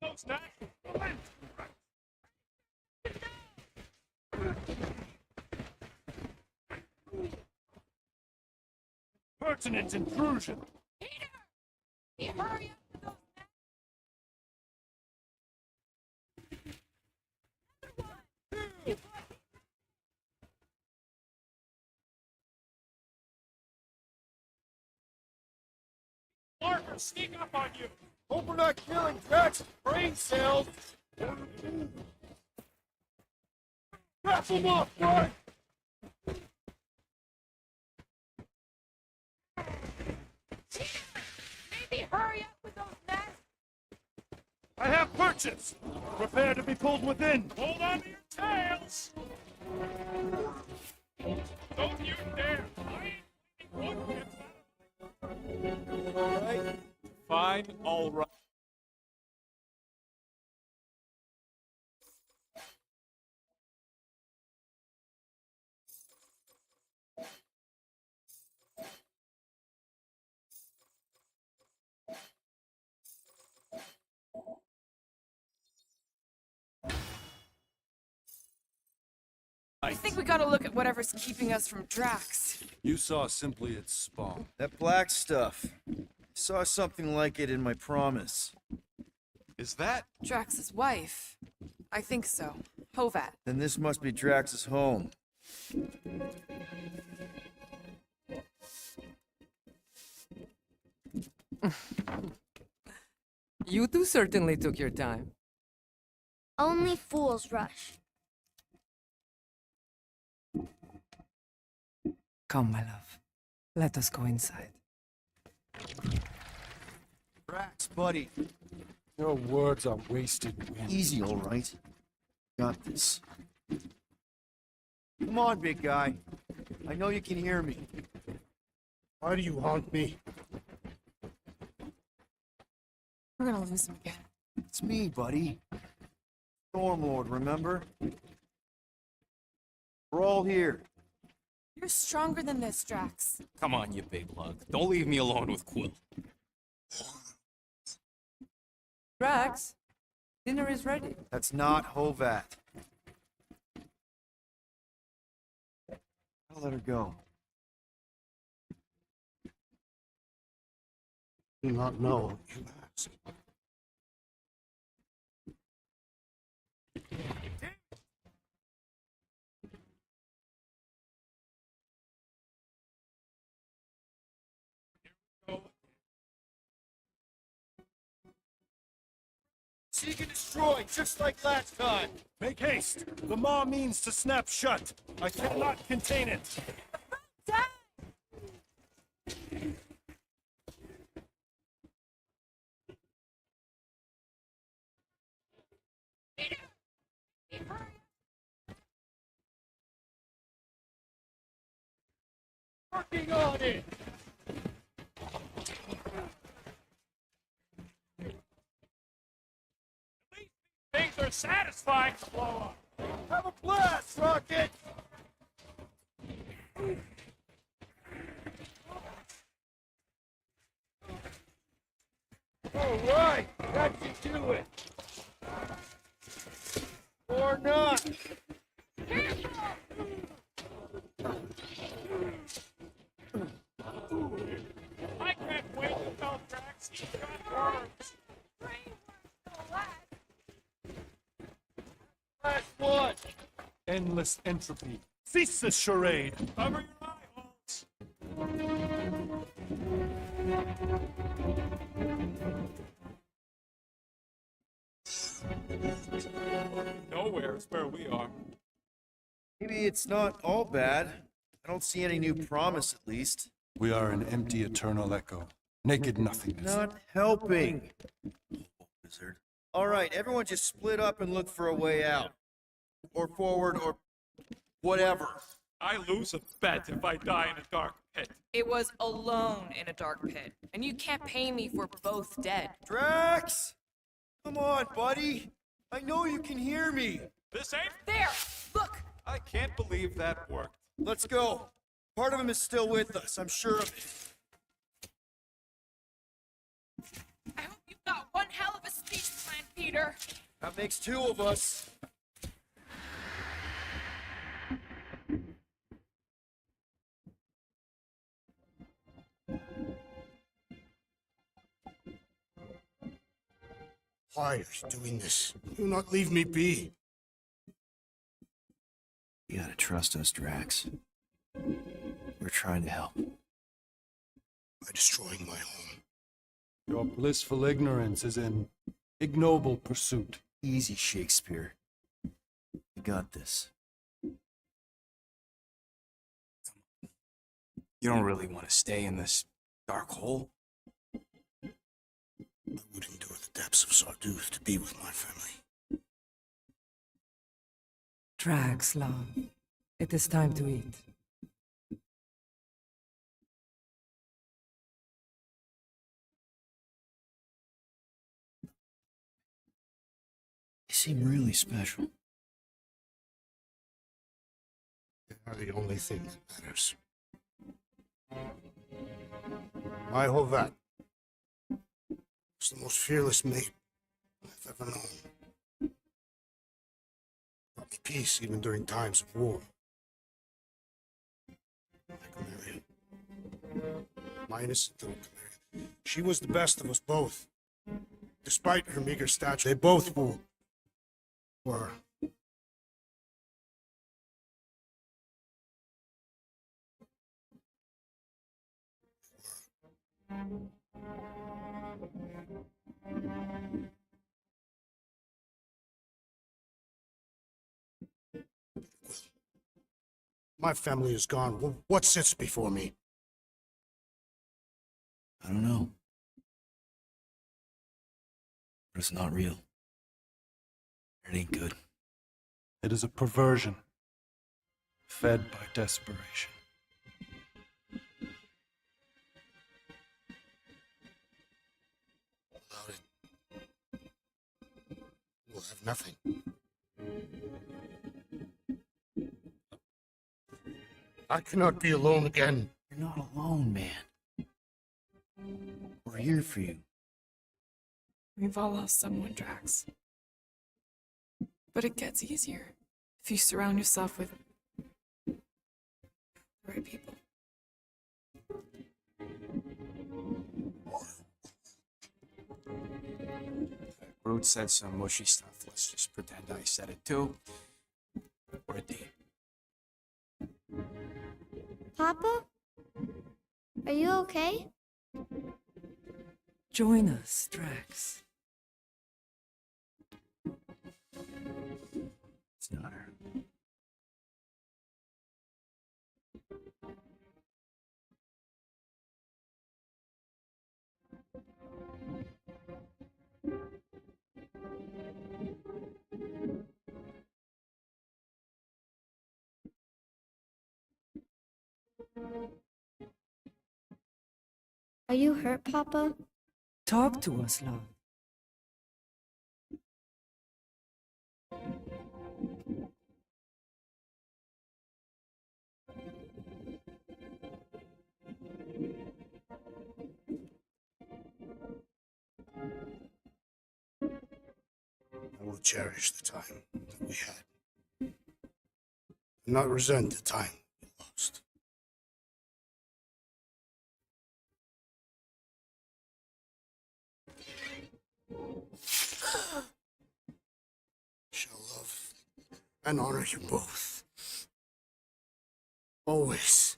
[SPEAKER 3] Those knives. Pertinent intrusion.
[SPEAKER 4] Hey, hurry up with those nets.
[SPEAKER 3] Marker, sneak up on you. Hope we're not killing Drax's brain cells. Wrap him up, bud.
[SPEAKER 4] Maybe hurry up with those nets.
[SPEAKER 3] I have purchased. Prepare to be pulled within. Hold on to your tails. Don't you dare. I ain't one bit. Fine, all right.
[SPEAKER 8] I think we gotta look at whatever's keeping us from Drax.
[SPEAKER 7] You saw simply its spawn.
[SPEAKER 1] That black stuff. I saw something like it in my promise.
[SPEAKER 5] Is that?
[SPEAKER 8] Drax's wife. I think so. Hovat.
[SPEAKER 1] Then this must be Drax's home.
[SPEAKER 6] You two certainly took your time.
[SPEAKER 9] Only fools rush.
[SPEAKER 6] Come, my love. Let us go inside.
[SPEAKER 1] Drax, buddy.
[SPEAKER 7] Your words are wasted wind.
[SPEAKER 1] Easy, all right. Got this. Come on, big guy. I know you can hear me.
[SPEAKER 3] Why do you haunt me?
[SPEAKER 8] We're gonna lose him again.
[SPEAKER 1] It's me, buddy. Stormlord, remember? We're all here.
[SPEAKER 8] You're stronger than this, Drax.
[SPEAKER 5] Come on, you big lug. Don't leave me alone with Quill.
[SPEAKER 6] Drax, dinner is ready.
[SPEAKER 1] That's not Hovat. I'll let her go.
[SPEAKER 3] Do not know. You ask.
[SPEAKER 1] Seek and destroy, just like last time.
[SPEAKER 3] Make haste. The maw means to snap shut. I cannot contain it. Working on it. Things are satisfying to blow up. Have a blast, Rocket! All right, that should do it. Or not. I can't wait to tell Drax he's got worms. Last one.
[SPEAKER 7] Endless entropy.
[SPEAKER 3] Cease this charade. Cover your eye holes. Nowhere is where we are.
[SPEAKER 1] Maybe it's not all bad. I don't see any new promise, at least.
[SPEAKER 7] We are an empty eternal echo. Naked nothingness.
[SPEAKER 1] Not helping. Wizard. All right, everyone just split up and look for a way out. Or forward, or whatever.
[SPEAKER 3] I lose a bet if I die in a dark pit.
[SPEAKER 8] It was alone in a dark pit, and you can't pay me for both dead.
[SPEAKER 1] Drax! Come on, buddy. I know you can hear me.
[SPEAKER 3] This ain't.
[SPEAKER 8] There! Look!
[SPEAKER 3] I can't believe that worked.
[SPEAKER 1] Let's go. Part of him is still with us, I'm sure of it.
[SPEAKER 8] I hope you've got one hell of a speech plan, Peter.
[SPEAKER 1] That makes two of us.
[SPEAKER 3] Why are you doing this? Do not leave me be.
[SPEAKER 1] You gotta trust us, Drax. We're trying to help.
[SPEAKER 3] By destroying my home.
[SPEAKER 7] Your blissful ignorance is an ignoble pursuit.
[SPEAKER 1] Easy, Shakespeare. You got this.
[SPEAKER 5] You don't really want to stay in this dark hole?
[SPEAKER 3] I would endure the depths of Sarduth to be with my family.
[SPEAKER 6] Drax, love. It is time to eat.
[SPEAKER 1] You seem really special.
[SPEAKER 3] They are the only thing that matters. My Hovat was the most fearless mate I've ever known. Brought me peace even during times of war.
[SPEAKER 10] my innocent little Canaria. She was the best of us both. Despite her meager stature, they both were. My family is gone. What sits before me?
[SPEAKER 1] I don't know. But it's not real. It ain't good.
[SPEAKER 7] It is a perversion, fed by desperation.
[SPEAKER 10] Without it, we'll have nothing. I cannot be alone again.
[SPEAKER 1] You're not alone, man. We're here for you.
[SPEAKER 8] We've all lost someone, Drax. But it gets easier if you surround yourself with the right people.
[SPEAKER 5] Groot said some mushy stuff. Let's just pretend I said it too. We're a team.
[SPEAKER 9] Papa? Are you okay?
[SPEAKER 6] Join us, Drax.
[SPEAKER 1] It's not her.
[SPEAKER 9] Are you hurt, Papa?
[SPEAKER 6] Talk to us, love.
[SPEAKER 10] I will cherish the time that we had. And not resent the time we lost. Shall love and honor you both. Always.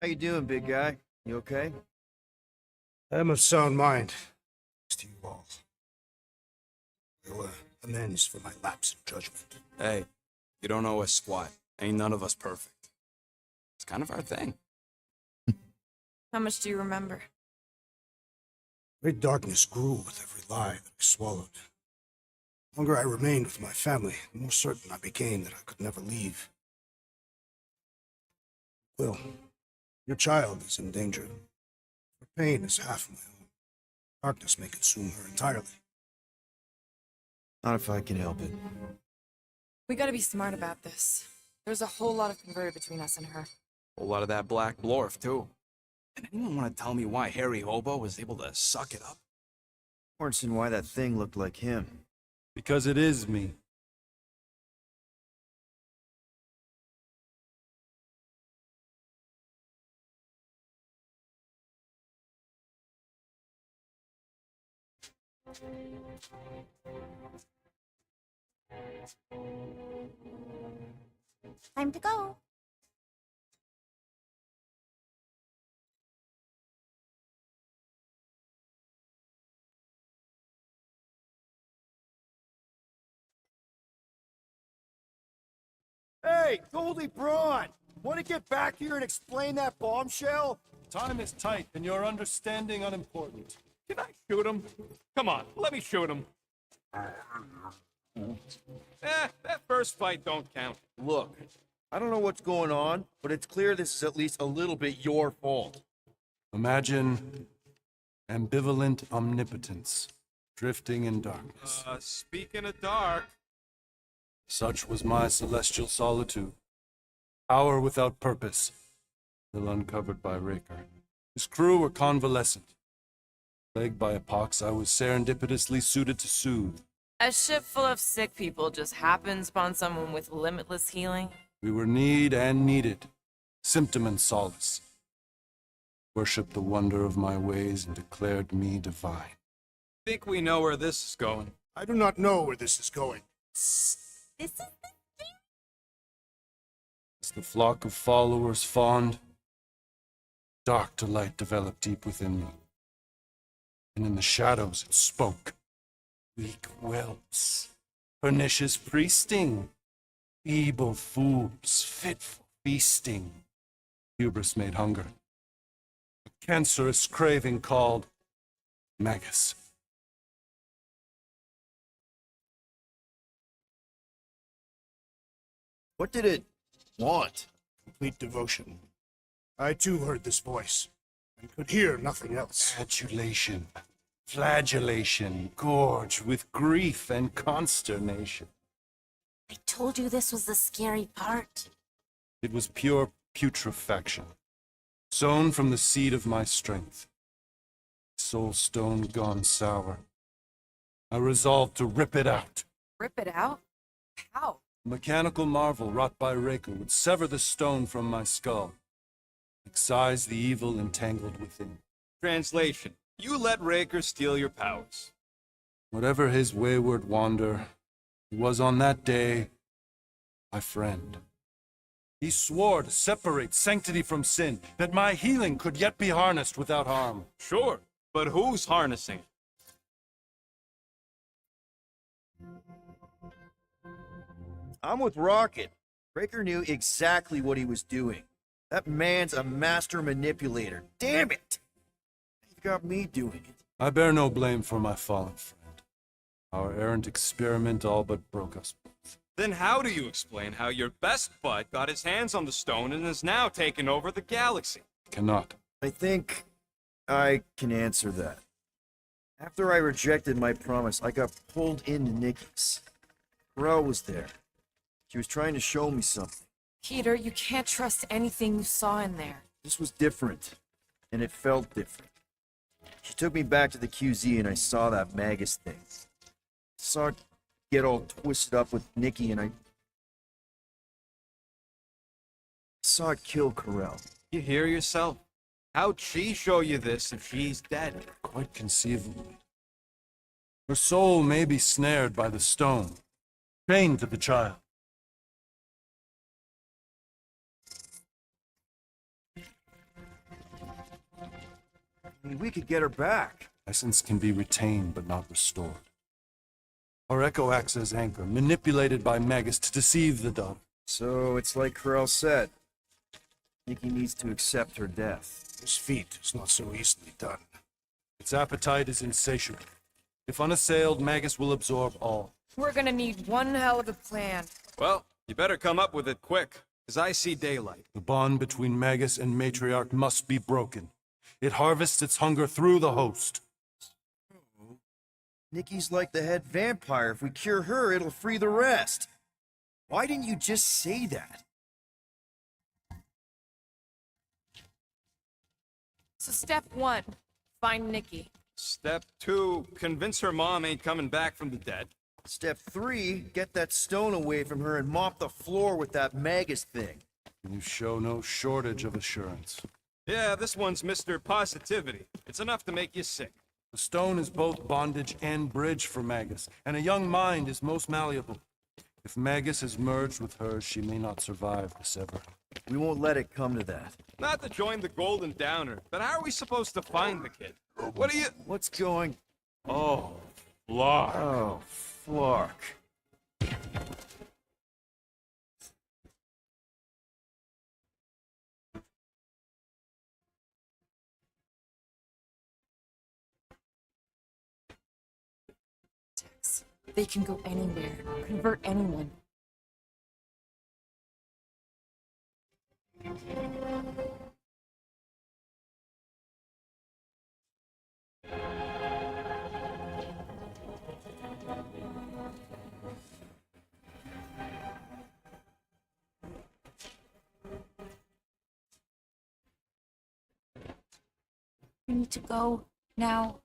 [SPEAKER 1] How you doing, big guy? You okay?
[SPEAKER 10] I am of sound mind. To you all. Your amends for my lapse in judgment.
[SPEAKER 5] Hey, you don't owe us squat. Ain't none of us perfect. It's kind of our thing.
[SPEAKER 8] How much do you remember?
[SPEAKER 10] Great darkness grew with every lie that I swallowed. The longer I remained with my family, the more certain I became that I could never leave. Will, your child is in danger. Her pain is half my own. Darkness may consume her entirely.
[SPEAKER 1] Not if I can help it.
[SPEAKER 8] We gotta be smart about this. There's a whole lot of converter between us and her.
[SPEAKER 5] A lot of that black blorf, too. And anyone want to tell me why Harry Hobo was able to suck it up?
[SPEAKER 1] Morrison, why that thing looked like him.
[SPEAKER 7] Because it is me.
[SPEAKER 2] Time to go.
[SPEAKER 1] Hey, Goldie Braun! Want to get back here and explain that bombshell?
[SPEAKER 7] Time is tight, and your understanding unimportant.
[SPEAKER 3] Can I shoot him? Come on, let me shoot him. That first fight don't count.
[SPEAKER 1] Look, I don't know what's going on, but it's clear this is at least a little bit your fault.
[SPEAKER 7] Imagine ambivalent omnipotence, drifting in darkness.
[SPEAKER 3] Speaking of dark,
[SPEAKER 7] Such was my celestial solitude. Power without purpose, till uncovered by Raker. His crew were convalescent. Plagued by a pox, I was serendipitously suited to soothe.
[SPEAKER 4] A ship full of sick people just happens upon someone with limitless healing.
[SPEAKER 7] We were need and needed, symptom and solace. Worshipped the wonder of my ways and declared me divine.
[SPEAKER 3] think we know where this is going.
[SPEAKER 10] I do not know where this is going.
[SPEAKER 2] This is the
[SPEAKER 7] As the flock of followers fawned, dark delight developed deep within me. And in the shadows it spoke. Weak whelps, pernicious priesting, feeble fools, fit for feasting. Hubris made hunger. A cancerous craving called Magus.
[SPEAKER 1] What did it want?
[SPEAKER 10] Complete devotion. I too heard this voice, and could hear nothing else.
[SPEAKER 7] Adulation, flagellation, gorged with grief and consternation.
[SPEAKER 2] I told you this was the scary part.
[SPEAKER 7] It was pure putrefaction, sown from the seed of my strength. Soul stone gone sour. I resolved to rip it out.
[SPEAKER 4] Rip it out? How?
[SPEAKER 7] A mechanical marvel wrought by Raker would sever the stone from my skull, excise the evil entangled within.
[SPEAKER 3] Translation: you let Raker steal your powers.
[SPEAKER 7] Whatever his wayward wander, he was on that day my friend. He swore to separate sanctity from sin, that my healing could yet be harnessed without harm.
[SPEAKER 3] Sure, but who's harnessing it?
[SPEAKER 1] I'm with Rocket. Breaker knew exactly what he was doing. That man's a master manipulator. Damn it! You've got me doing it.
[SPEAKER 7] I bear no blame for my fallen friend. Our errant experiment all but broke us both.
[SPEAKER 3] Then how do you explain how your best bud got his hands on the stone and is now taking over the galaxy?
[SPEAKER 7] Cannot.
[SPEAKER 1] I think I can answer that. After I rejected my promise, I got pulled into Nikki's. Corel was there. She was trying to show me something.
[SPEAKER 4] Peter, you can't trust anything you saw in there.
[SPEAKER 1] This was different, and it felt different. She took me back to the QZ, and I saw that Magus thing. Saw it get all twisted up with Nikki, and I saw it kill Corel.
[SPEAKER 3] You hear yourself? How'd she show you this if she's dead?
[SPEAKER 7] Quite conceivably. Her soul may be snared by the stone, chained to the child.
[SPEAKER 1] I mean, we could get her back.
[SPEAKER 7] Essence can be retained but not restored. Our echo acts as anchor, manipulated by Magus to deceive the daughter.
[SPEAKER 1] So it's like Corel said. Nikki needs to accept her death.
[SPEAKER 10] This feat is not so easily done.
[SPEAKER 7] Its appetite is insatiable. If unassailed, Magus will absorb all.
[SPEAKER 4] We're gonna need one hell of a plan.
[SPEAKER 3] Well, you better come up with it quick, because I see daylight.
[SPEAKER 7] The bond between Magus and Matriarch must be broken. It harvests its hunger through the host.
[SPEAKER 1] Nikki's like the head vampire. If we cure her, it'll free the rest. Why didn't you just say that?
[SPEAKER 4] So step 1, find Nikki.
[SPEAKER 3] Step 2, convince her mom ain't coming back from the dead.
[SPEAKER 1] Step 3, get that stone away from her and mop the floor with that Magus thing.
[SPEAKER 7] You show no shortage of assurance.
[SPEAKER 3] Yeah, this one's Mr. Positivity. It's enough to make you sick.
[SPEAKER 7] The stone is both bondage and bridge for Magus, and a young mind is most malleable. If Magus is merged with hers, she may not survive the severing.
[SPEAKER 1] We won't let it come to that.
[SPEAKER 3] Not to join the Golden Downer, but how are we supposed to find the kid? What are you...
[SPEAKER 1] What's going...
[SPEAKER 3] Oh, Flark.
[SPEAKER 1] Oh, Flark.
[SPEAKER 4] They can go anywhere, convert anyone.
[SPEAKER 2] You need to go now.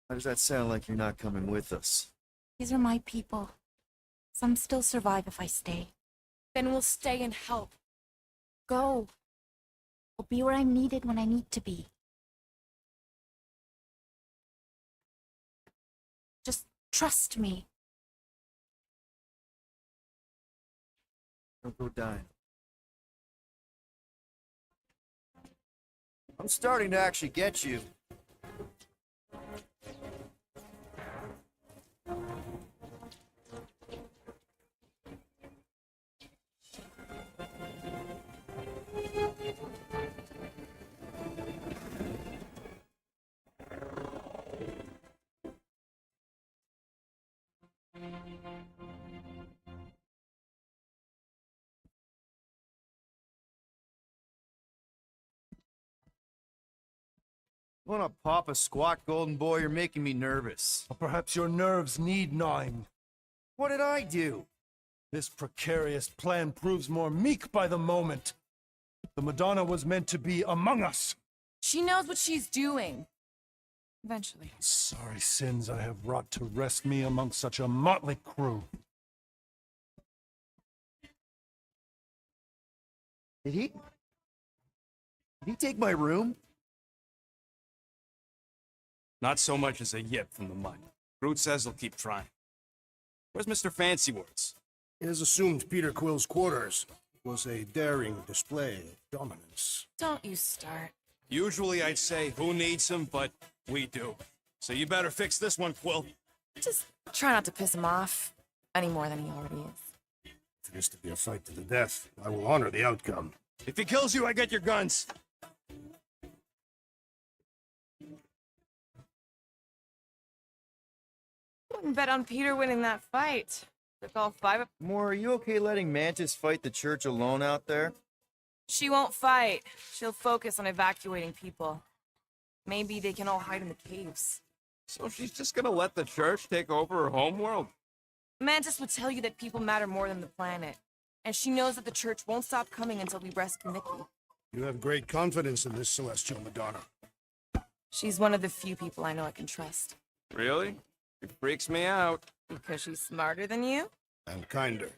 [SPEAKER 1] Why does that sound like you're not coming with us?
[SPEAKER 2] These are my people. Some still survive if I stay.
[SPEAKER 4] Then we'll stay and help.
[SPEAKER 2] Go. I'll be where I'm needed when I need to be. Just trust me.
[SPEAKER 1] Don't go dying. I'm starting to actually get you. You wanna pop a squat, golden boy? You're making me nervous.
[SPEAKER 7] Or perhaps your nerves need gnawing.
[SPEAKER 1] What did I do?
[SPEAKER 7] This precarious plan proves more meek by the moment. The Madonna was meant to be among us.
[SPEAKER 4] She knows what she's doing. Eventually.
[SPEAKER 7] Sorry sins I have wrought to wrest me among such a motley crew.
[SPEAKER 1] Did he take my room?
[SPEAKER 5] Not so much as a yip from the mud. Groot says he'll keep trying. Where's Mr. Fancy Words?
[SPEAKER 10] It is assumed Peter Quill's quarters was a daring display of dominance.
[SPEAKER 4] Don't you start.
[SPEAKER 5] Usually I'd say, who needs him, but we do. So you better fix this one, Quill.
[SPEAKER 4] Just try not to piss him off any more than he already is.
[SPEAKER 10] If it is to be a fight to the death, I will honor the outcome.
[SPEAKER 5] If he kills you, I get your guns.
[SPEAKER 4] Wouldn't bet on Peter winning that fight. Took all 5 of...
[SPEAKER 1] Moore, are you okay letting Mantis fight the church alone out there?
[SPEAKER 4] She won't fight. She'll focus on evacuating people. Maybe they can all hide in the caves.
[SPEAKER 5] So she's just gonna let the church take over her homeworld?
[SPEAKER 4] Mantis would tell you that people matter more than the planet. And she knows that the church won't stop coming until we rescue Mickey.
[SPEAKER 10] You have great confidence in this celestial Madonna.
[SPEAKER 4] She's one of the few people I know I can trust.
[SPEAKER 5] Really? It freaks me out.
[SPEAKER 4] Because she's smarter than you?
[SPEAKER 10] And kinder.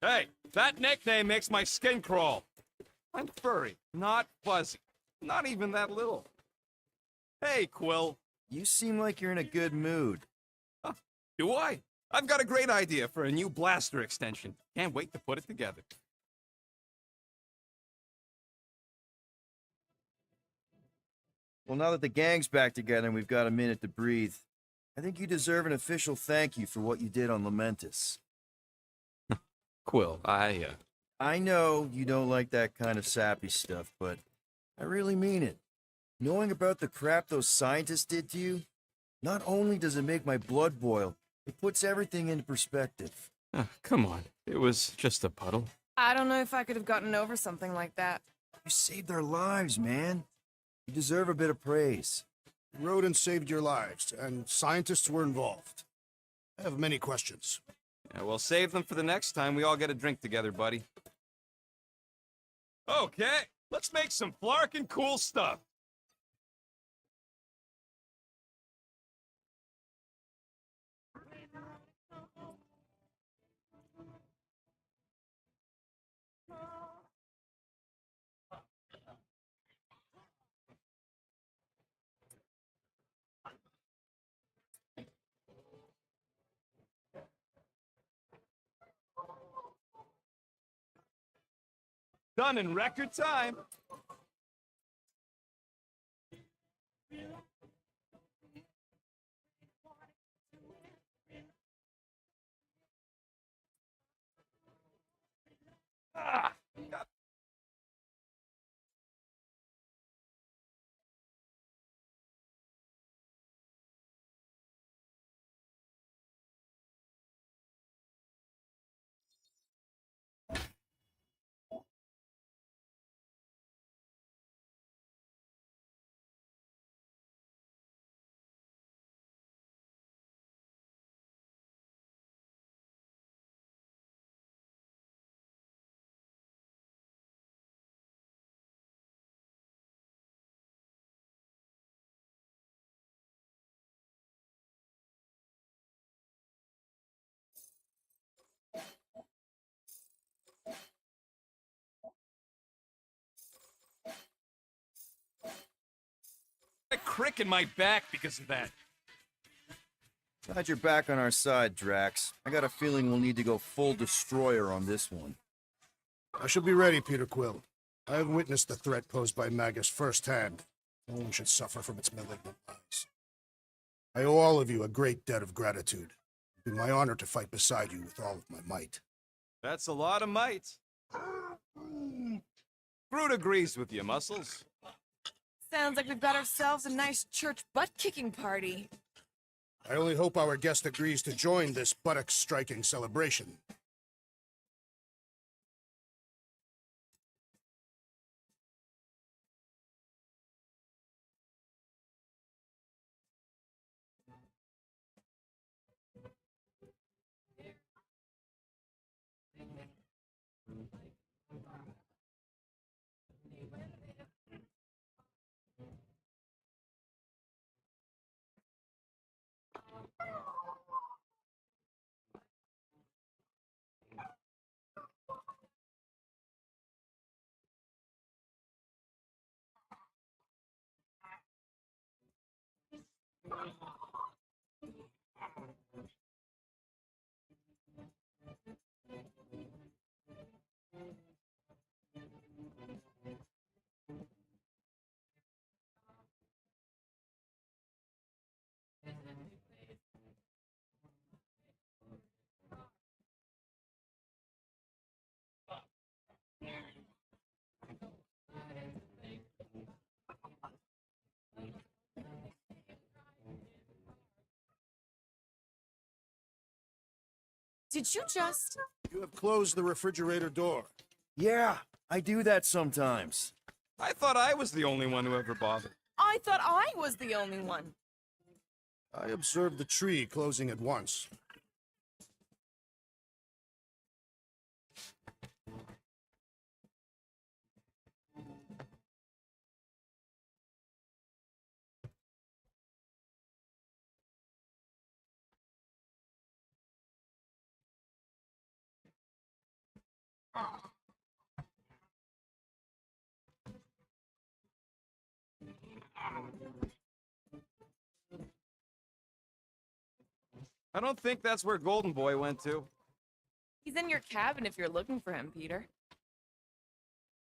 [SPEAKER 5] Hey, that nickname makes my skin crawl. I'm furry, not fuzzy. Not even that little. Hey, Quill.
[SPEAKER 1] You seem like you're in a good mood.
[SPEAKER 5] Huh, do I? I've got a great idea for a new blaster extension. Can't wait to put it together.
[SPEAKER 1] Well, now that the gang's back together and we've got a minute to breathe, I think you deserve an official thank you for what you did on Lamentus.
[SPEAKER 5] Quill,
[SPEAKER 1] I know you don't like that kind of sappy stuff, but I really mean it. Knowing about the crap those scientists did to you, not only does it make my blood boil, it puts everything into perspective.
[SPEAKER 5] come on. It was just a puddle.
[SPEAKER 4] I don't know if I could have gotten over something like that.
[SPEAKER 1] You saved their lives, man. You deserve a bit of praise.
[SPEAKER 10] Rodents saved your lives, and scientists were involved. I have many questions.
[SPEAKER 5] Yeah, we'll save them for the next time we all get a drink together, buddy. Okay, let's make some flarkin' cool stuff. Done in record time. Ah,
[SPEAKER 3] crick in my back because of that.
[SPEAKER 1] Glad you're back on our side, Drax. I got a feeling we'll need to go full destroyer on this one.
[SPEAKER 10] I shall be ready, Peter Quill. I have witnessed the threat posed by Magus firsthand. No one should suffer from its malignant lies. I owe all of you a great debt of gratitude. It would be my honor to fight beside you with all of my might.
[SPEAKER 5] That's a lot of might. Groot agrees with you, Muscles.
[SPEAKER 4] Sounds like we've got ourselves a nice church butt-kicking party.
[SPEAKER 10] I only hope our guest agrees to join this buttock-striking celebration.
[SPEAKER 4] Did you just...
[SPEAKER 10] You have closed the refrigerator door.
[SPEAKER 1] Yeah, I do that sometimes.
[SPEAKER 5] I thought I was the only one who ever bothered.
[SPEAKER 4] I thought I was the only one.
[SPEAKER 10] I observed the tree closing at once.
[SPEAKER 5] I don't think that's where Golden Boy went to.
[SPEAKER 4] He's in your cabin if you're looking for him, Peter.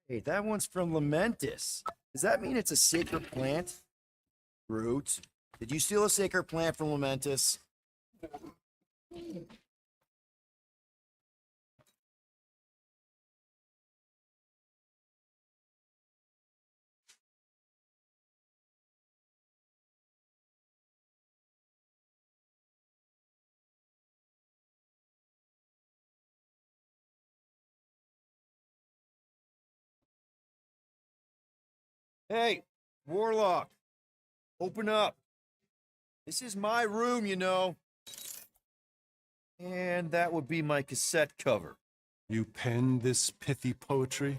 [SPEAKER 1] Hey, that one's from Lamentus. Does that mean it's a sacred plant? Groot, did you steal a sacred plant from Lamentus? Hey, Warlock, open up. This is my room, you know. And that would be my cassette cover.
[SPEAKER 7] You penned this pithy poetry?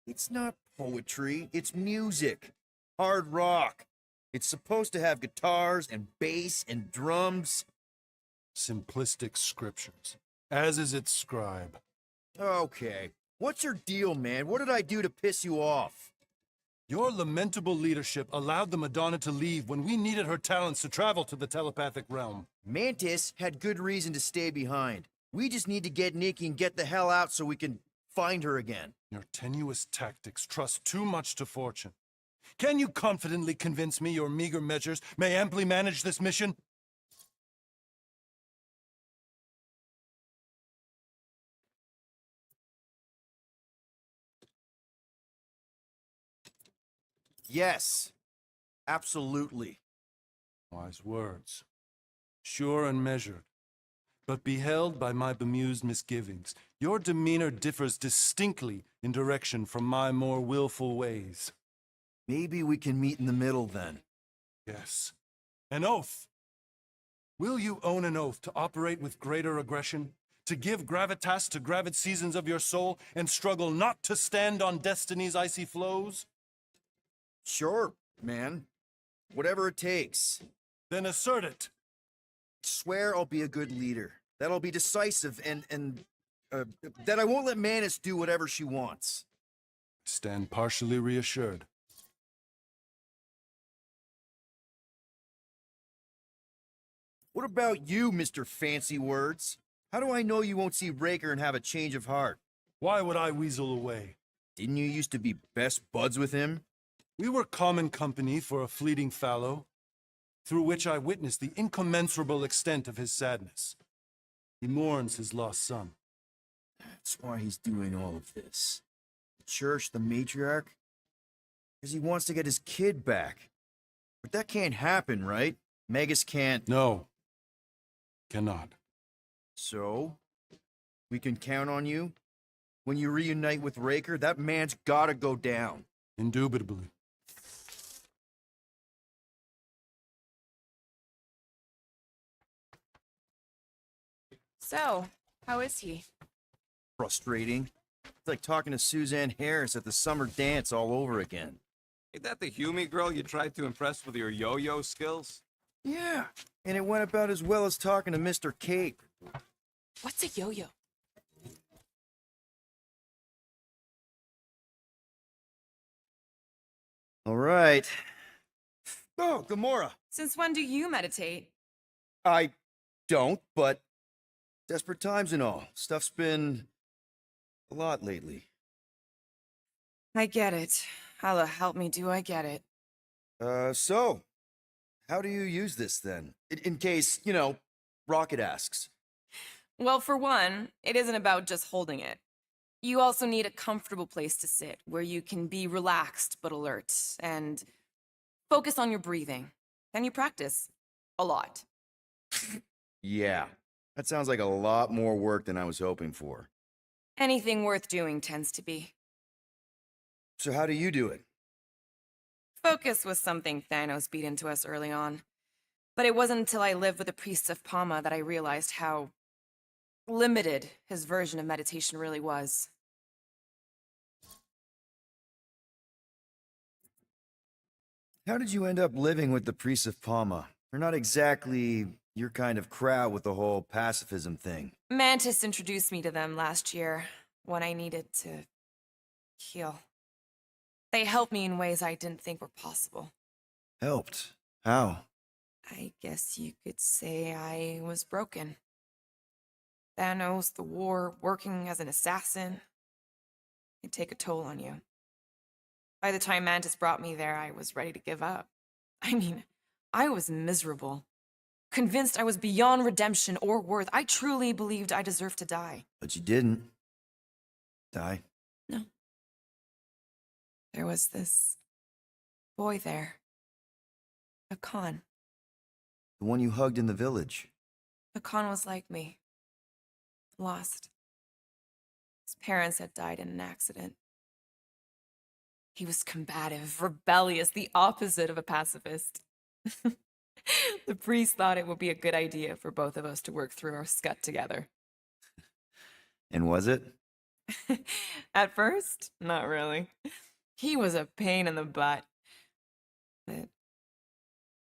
[SPEAKER 1] It's not poetry, it's music. Hard rock. It's supposed to have guitars and bass and drums.
[SPEAKER 7] Simplistic scriptures, as is its scribe.
[SPEAKER 1] Okay, what's your deal, man? What did I do to piss you off?
[SPEAKER 7] Your lamentable leadership allowed the Madonna to leave when we needed her talents to travel to the telepathic realm.
[SPEAKER 1] Mantis had good reason to stay behind. We just need to get Nikki and get the hell out so we can find her again.
[SPEAKER 7] Your tenuous tactics trust too much to fortune. Can you confidently convince me your meager measures may amply manage this mission?
[SPEAKER 1] Yes, absolutely.
[SPEAKER 7] Wise words. Sure and measured. But beheld by my bemused misgivings, your demeanor differs distinctly in direction from my more willful ways.
[SPEAKER 1] Maybe we can meet in the middle then.
[SPEAKER 7] Yes. An oath. Will you own an oath to operate with greater aggression? To give gravitas to gravid seasons of your soul and struggle not to stand on destiny's icy flows?
[SPEAKER 1] Sure, man. Whatever it takes.
[SPEAKER 7] Then assert it.
[SPEAKER 1] Swear I'll be a good leader. That I'll be decisive and that I won't let Manus do whatever she wants.
[SPEAKER 7] Stand partially reassured.
[SPEAKER 1] What about you, Mr. Fancy Words? How do I know you won't see Raker and have a change of heart?
[SPEAKER 7] Why would I weasel away?
[SPEAKER 1] Didn't you used to be best buds with him?
[SPEAKER 7] We were common company for a fleeting fallow, through which I witnessed the incommensurable extent of his sadness. He mourns his lost son.
[SPEAKER 1] That's why he's doing all of this. The church, the matriarch? Because he wants to get his kid back. But that can't happen, right? Magus can't.
[SPEAKER 7] No, cannot.
[SPEAKER 1] So? We can count on you? When you reunite with Raker, that man's gotta go down.
[SPEAKER 7] Indubitably.
[SPEAKER 4] So, how is he?
[SPEAKER 1] Frustrating. It's like talking to Suzanne Harris at the summer dance all over again.
[SPEAKER 5] Ain't that the Hume girl you tried to impress with your yo-yo skills?
[SPEAKER 1] Yeah, and it went about as well as talking to Mr. Cape.
[SPEAKER 4] What's a yo-yo?
[SPEAKER 1] All right. Oh, Gamora.
[SPEAKER 4] Since when do you meditate?
[SPEAKER 1] I don't, but desperate times and all. Stuff's been a lot lately.
[SPEAKER 4] I get it. Allah help me, do I get it?
[SPEAKER 1] So, how do you use this then? In case, you know, Rocket asks.
[SPEAKER 4] Well, for one, it isn't about just holding it. You also need a comfortable place to sit where you can be relaxed but alert and focus on your breathing. Then you practice a lot.
[SPEAKER 1] Yeah, that sounds like a lot more work than I was hoping for.
[SPEAKER 4] Anything worth doing tends to be.
[SPEAKER 1] So how do you do it?
[SPEAKER 4] Focus was something Thanos beat into us early on. But it wasn't until I lived with the priests of Palma that I realized how limited his version of meditation really was.
[SPEAKER 1] How did you end up living with the priests of Palma? They're not exactly your kind of crowd with the whole pacifism thing.
[SPEAKER 4] Mantis introduced me to them last year when I needed to heal. They helped me in ways I didn't think were possible.
[SPEAKER 1] Helped? How?
[SPEAKER 4] I guess you could say I was broken. Thanos, the war, working as an assassin, it'd take a toll on you. By the time Mantis brought me there, I was ready to give up. I mean, I was miserable. Convinced I was beyond redemption or worth. I truly believed I deserved to die.
[SPEAKER 1] But you didn't. Die?
[SPEAKER 4] No. There was this boy there. A Khan.
[SPEAKER 1] The one you hugged in the village.
[SPEAKER 4] The Khan was like me. Lost. His parents had died in an accident. He was combative, rebellious, the opposite of a pacifist. The priest thought it would be a good idea for both of us to work through our scut together.
[SPEAKER 1] And was it?
[SPEAKER 4] At first, not really. He was a pain in the butt. But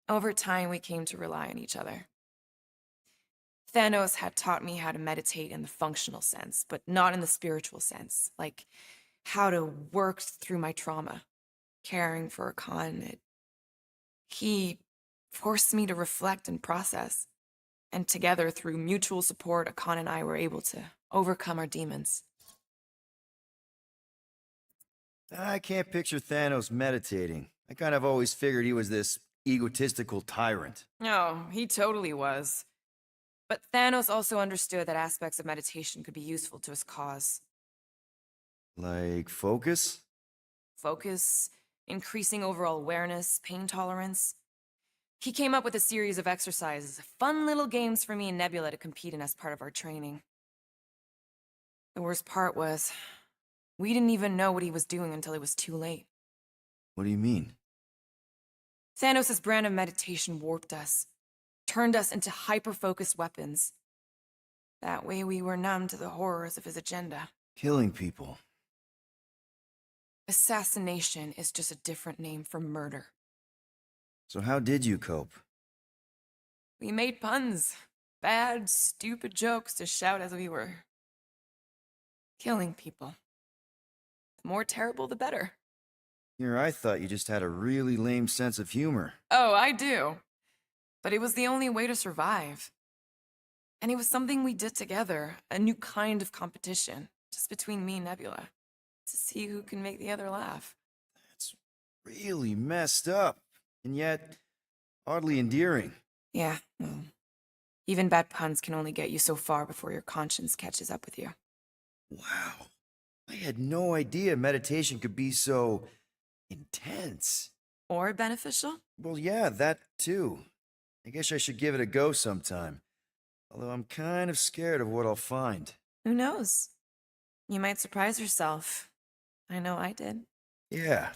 [SPEAKER 4] over time, we came to rely on each other. Thanos had taught me how to meditate in the functional sense, but not in the spiritual sense, like how to work through my trauma, caring for a Khan. He forced me to reflect and process, and together, through mutual support, Akan and I were able to overcome our demons.
[SPEAKER 1] I can't picture Thanos meditating. I kind of always figured he was this egotistical tyrant.
[SPEAKER 4] Oh, he totally was. But Thanos also understood that aspects of meditation could be useful to his cause.
[SPEAKER 1] Like focus?
[SPEAKER 4] Focus, increasing overall awareness, pain tolerance. He came up with a series of exercises, fun little games for me and Nebula to compete in as part of our training. The worst part was, we didn't even know what he was doing until it was too late.
[SPEAKER 1] What do you mean?
[SPEAKER 4] Thanos' brand of meditation warped us, turned us into hyper-focused weapons. That way we were numb to the horrors of his agenda.
[SPEAKER 1] Killing people.
[SPEAKER 4] Assassination is just a different name for murder.
[SPEAKER 1] So how did you cope?
[SPEAKER 4] We made puns, bad, stupid jokes to shout as we were killing people. The more terrible, the better.
[SPEAKER 1] Here, I thought you just had a really lame sense of humor.
[SPEAKER 4] Oh, I do. but it was the only way to survive. And it was something we did together, a new kind of competition, just between me and Nebula, to see who can make the other laugh.
[SPEAKER 1] That's really messed up, and yet oddly endearing.
[SPEAKER 4] Yeah, well, even bad puns can only get you so far before your conscience catches up with you.
[SPEAKER 1] Wow. I had no idea meditation could be so intense.
[SPEAKER 4] Or beneficial?
[SPEAKER 1] Well, yeah, that too. I guess I should give it a go sometime. Although I'm kind of scared of what I'll find.
[SPEAKER 4] Who knows? You might surprise yourself. I know I did.
[SPEAKER 1] Yeah,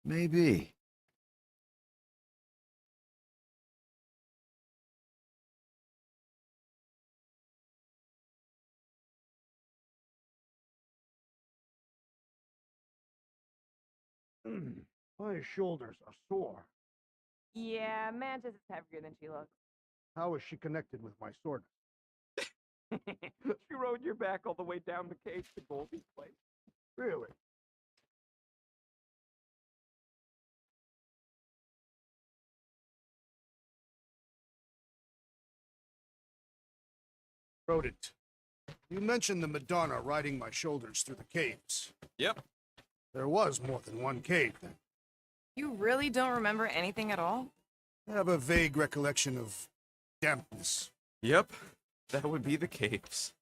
[SPEAKER 1] maybe.
[SPEAKER 10] My shoulders are sore.
[SPEAKER 4] Yeah, Mantis is heavier than she looks.
[SPEAKER 10] How is she connected with my sword?
[SPEAKER 3] She rode your back all the way down the cave to Goldie's place.
[SPEAKER 10] Really? Rodent. You mentioned the Madonna riding my shoulders through the caves.
[SPEAKER 5] Yep.
[SPEAKER 10] There was more than one cave then.
[SPEAKER 4] You really don't remember anything at all?
[SPEAKER 10] I have a vague recollection of dampness.
[SPEAKER 5] Yep. That would be the caves.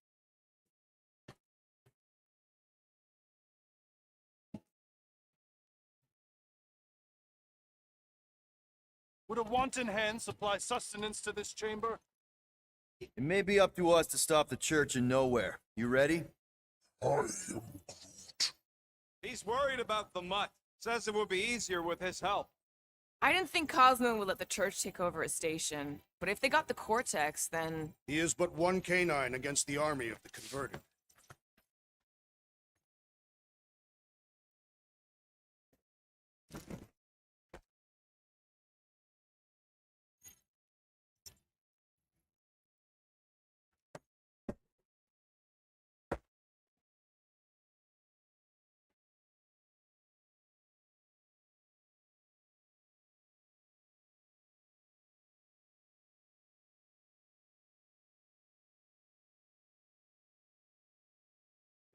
[SPEAKER 3] Would a wanton hand supply sustenance to this chamber?
[SPEAKER 1] It may be up to us to stop the church in nowhere. You ready?
[SPEAKER 3] He's worried about the mutt. Says it would be easier with his help.
[SPEAKER 4] I didn't think Cosmo would let the church take over a station, but if they got the Cortex, then...
[SPEAKER 10] He is but one canine against the army of the converted.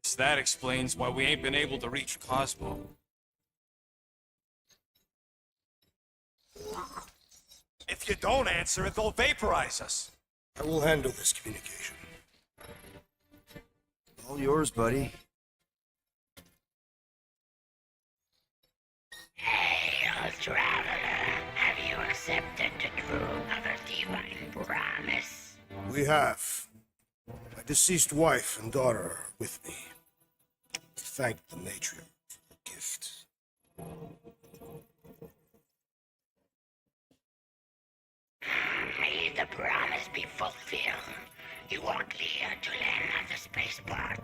[SPEAKER 3] So that explains why we ain't been able to reach Cosmo. If you don't answer it, they'll vaporize us.
[SPEAKER 10] I will handle this communication.
[SPEAKER 1] All yours, buddy.
[SPEAKER 11] Hail, traveler. Have you accepted the truth of a divine promise?
[SPEAKER 10] We have. My deceased wife and daughter are with me. Thank the matriarch for the gift.
[SPEAKER 11] May the promise be fulfilled. You are clear to land at the spaceport.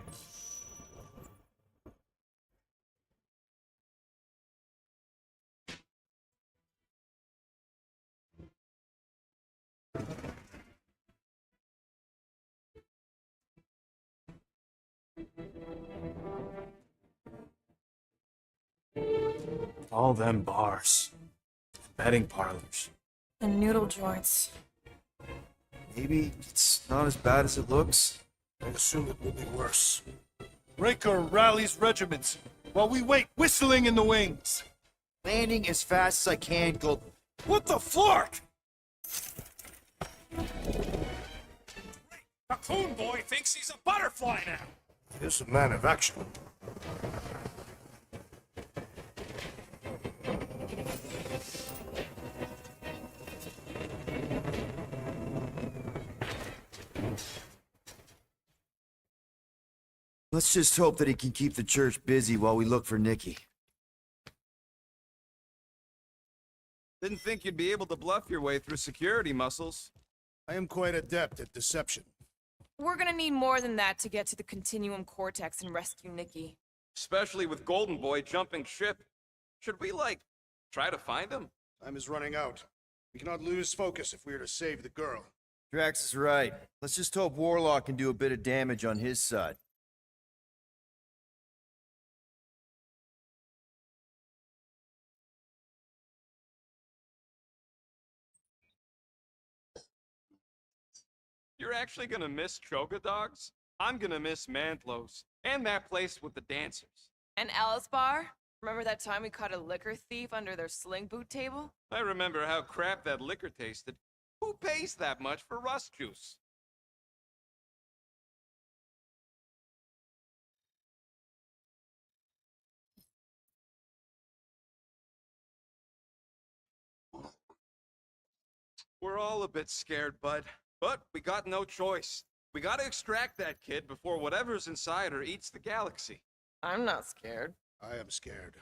[SPEAKER 3] All them bars. Betting parlors.
[SPEAKER 4] And noodle joints.
[SPEAKER 1] Maybe it's not as bad as it looks.
[SPEAKER 10] I assume it will be worse.
[SPEAKER 3] Raker rallies regiments while we wait whistling in the wings.
[SPEAKER 1] Landing as fast as I can, go.
[SPEAKER 3] What the flark? Cocoon Boy thinks he's a butterfly now.
[SPEAKER 10] He is a man of action.
[SPEAKER 1] Let's just hope that he can keep the church busy while we look for Nikki.
[SPEAKER 5] Didn't think you'd be able to bluff your way through security muscles.
[SPEAKER 10] I am quite adept at deception.
[SPEAKER 4] We're gonna need more than that to get to the Continuum Cortex and rescue Nikki.
[SPEAKER 5] Especially with Golden Boy jumping ship. Should we, like, try to find him?
[SPEAKER 10] Time is running out. We cannot lose focus if we are to save the girl.
[SPEAKER 1] Drax is right. Let's just hope Warlock can do a bit of damage on his side.
[SPEAKER 3] you're actually gonna miss Choga Dogs, I'm gonna miss Mantlos and that place with the dancers.
[SPEAKER 4] And Alice Bar? Remember that time we caught a liquor thief under their sling boot table?
[SPEAKER 3] I remember how crap that liquor tasted. Who pays that much for rust juice? We're all a bit scared, bud. But we got no choice. We gotta extract that kid before whatever's inside her eats the galaxy.
[SPEAKER 4] I'm not scared.
[SPEAKER 10] I am scared.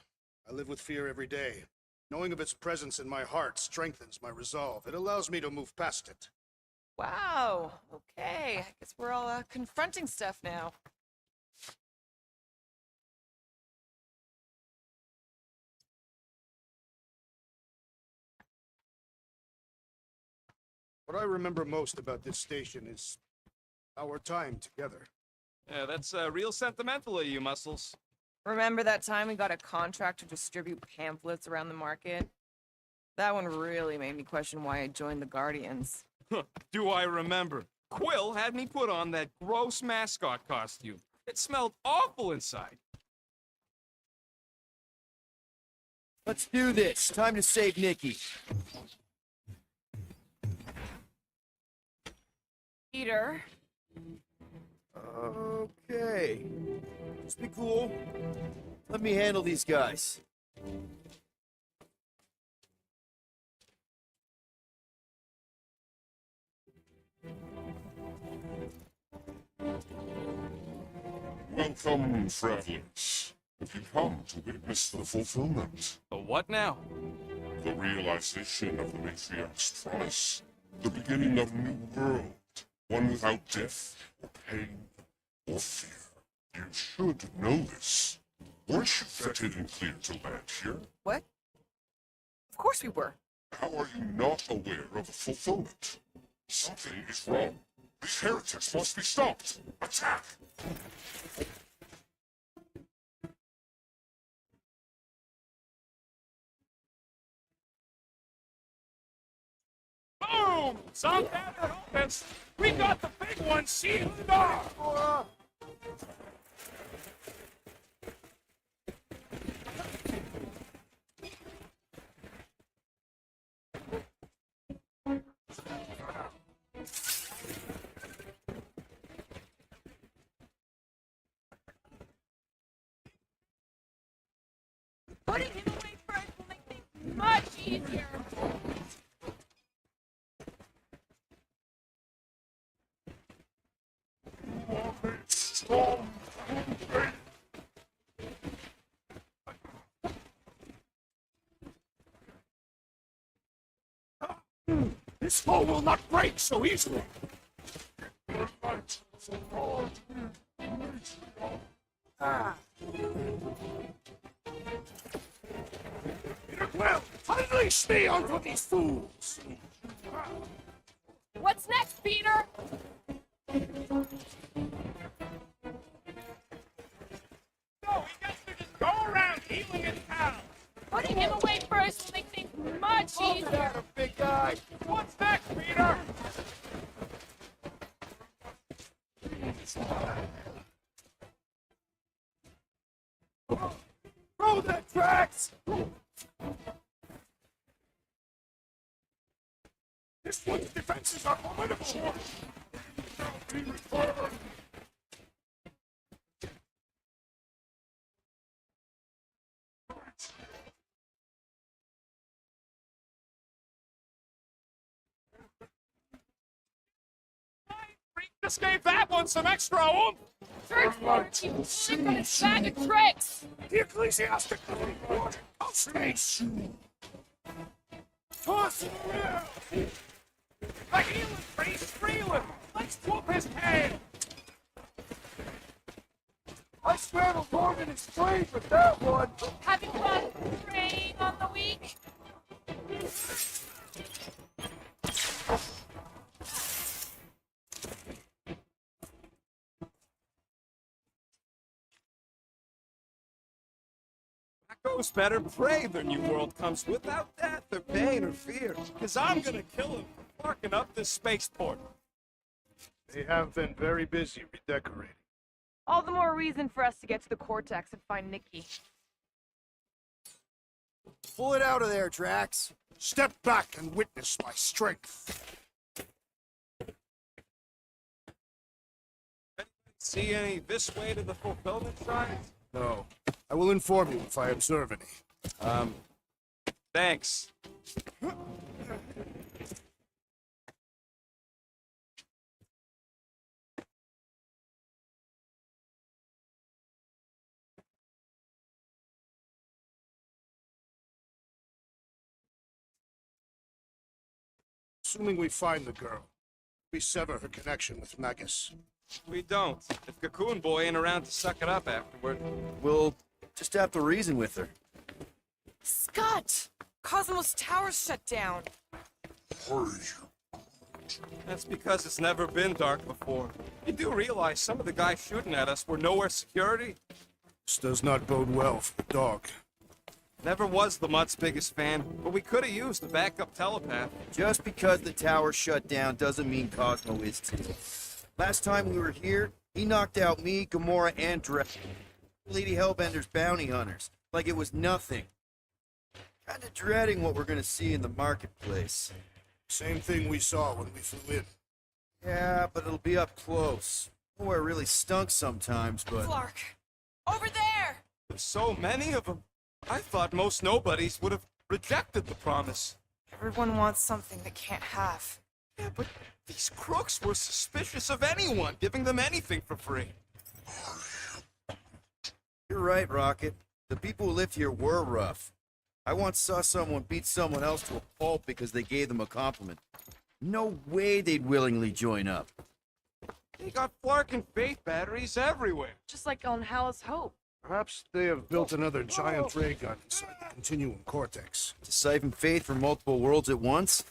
[SPEAKER 10] I live with fear every day. Knowing of its presence in my heart strengthens my resolve. It allows me to move past it.
[SPEAKER 4] Wow. Okay. I guess we're all confronting stuff now.
[SPEAKER 10] What I remember most about this station is our time together.
[SPEAKER 3] Yeah, that's real sentimental of you, Muscles.
[SPEAKER 4] Remember that time we got a contract to distribute pamphlets around the market? That one really made me question why I joined the Guardians.
[SPEAKER 3] Do I remember? Quill had me put on that gross mascot costume. It smelled awful inside.
[SPEAKER 1] Let's do this. Time to save Nikki.
[SPEAKER 4] Peter.
[SPEAKER 1] Okay. Just be cool. Let me handle these guys.
[SPEAKER 12] Welcome, travelers. Have you come to witness the fulfillment?
[SPEAKER 3] The what now?
[SPEAKER 12] The realization of the matriarch's promise. The beginning of a new world. One without death, or pain, or fear. You should know this. Weren't you vetted and cleared to land here?
[SPEAKER 4] What? Of course we were.
[SPEAKER 12] How are you not aware of the fulfillment? Something is wrong. These heretics must be stopped. Attack!
[SPEAKER 3] Boom! Some that opens. We got the big one sealed off.
[SPEAKER 2] Putting him away first will make things much easier.
[SPEAKER 3] This hole will not break so easily. Peter Quill, unleash me onto these fools!
[SPEAKER 2] What's next, Peter?
[SPEAKER 3] No, he gets to just go around healing in town.
[SPEAKER 2] Putting him away first will make things much easier.
[SPEAKER 3] Big guy. What's next, Peter? Throw the tracks! This one's defenses are formidable. Just gave that one some extra oomph.
[SPEAKER 2] Search for it, you sick bag of tricks.
[SPEAKER 3] The ecclesiastic of space. Toss it around. The healing priest freeling. Let's whoop his tail. I swear the Lord in his grave with that one.
[SPEAKER 2] Having fun preying on the weak?
[SPEAKER 3] Goes better pray the new world comes without death or pain or fear. Cause I'm gonna kill him for barking up this spaceport.
[SPEAKER 10] They have been very busy redecorating.
[SPEAKER 8] All the more reason for us to get to the Cortex and find Nikki.
[SPEAKER 1] Pull it out of there, Drax.
[SPEAKER 10] Step back and witness my strength.
[SPEAKER 5] See any this way to the fulfillment shrine?
[SPEAKER 10] No. I will inform you if I observe any.
[SPEAKER 5] Thanks.
[SPEAKER 10] Assuming we find the girl, we sever her connection with Magus.
[SPEAKER 5] We don't. If Cocoon Boy ain't around to suck it up afterward.
[SPEAKER 1] We'll just have to reason with her.
[SPEAKER 4] Scott! Cosmos Tower's shut down.
[SPEAKER 5] That's because it's never been dark before. You do realize some of the guys shooting at us were nowhere security?
[SPEAKER 10] This does not bode well for the dog.
[SPEAKER 5] Never was the Mutt's biggest fan, but we could have used a backup telepath.
[SPEAKER 1] Just because the tower shut down doesn't mean Cosmo is too. Last time we were here, he knocked out me, Gamora, and Drax. Lady Hellbender's bounty hunters. Like it was nothing. Kinda dreading what we're gonna see in the marketplace.
[SPEAKER 10] Same thing we saw when we flew in.
[SPEAKER 1] Yeah, but it'll be up close. Boy, it really stunk sometimes, but...
[SPEAKER 4] Clark! Over there!
[SPEAKER 5] There's so many of them. I thought most nobodies would have rejected the promise.
[SPEAKER 4] Everyone wants something they can't have.
[SPEAKER 5] Yeah, but these crooks were suspicious of anyone giving them anything for free.
[SPEAKER 1] You're right, Rocket. The people who lived here were rough. I once saw someone beat someone else to a pulp because they gave them a compliment. No way they'd willingly join up.
[SPEAKER 5] They got Flark and Faith batteries everywhere.
[SPEAKER 8] Just like on Hallis Hope.
[SPEAKER 10] Perhaps they have built another giant ray gun inside the Continuum Cortex.
[SPEAKER 1] To siphon Faith from multiple worlds at once?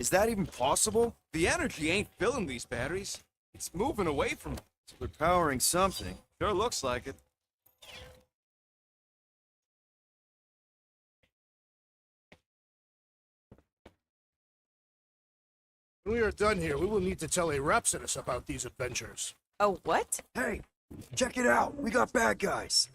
[SPEAKER 1] Is that even possible?
[SPEAKER 5] The energy ain't filling these batteries. It's moving away from them.
[SPEAKER 1] So they're powering something.
[SPEAKER 5] Sure looks like it.
[SPEAKER 10] When we are done here, we will need to tell a Rhapsodus about these adventures.
[SPEAKER 4] Oh, what?
[SPEAKER 1] Hey, check it out. We got bad guys.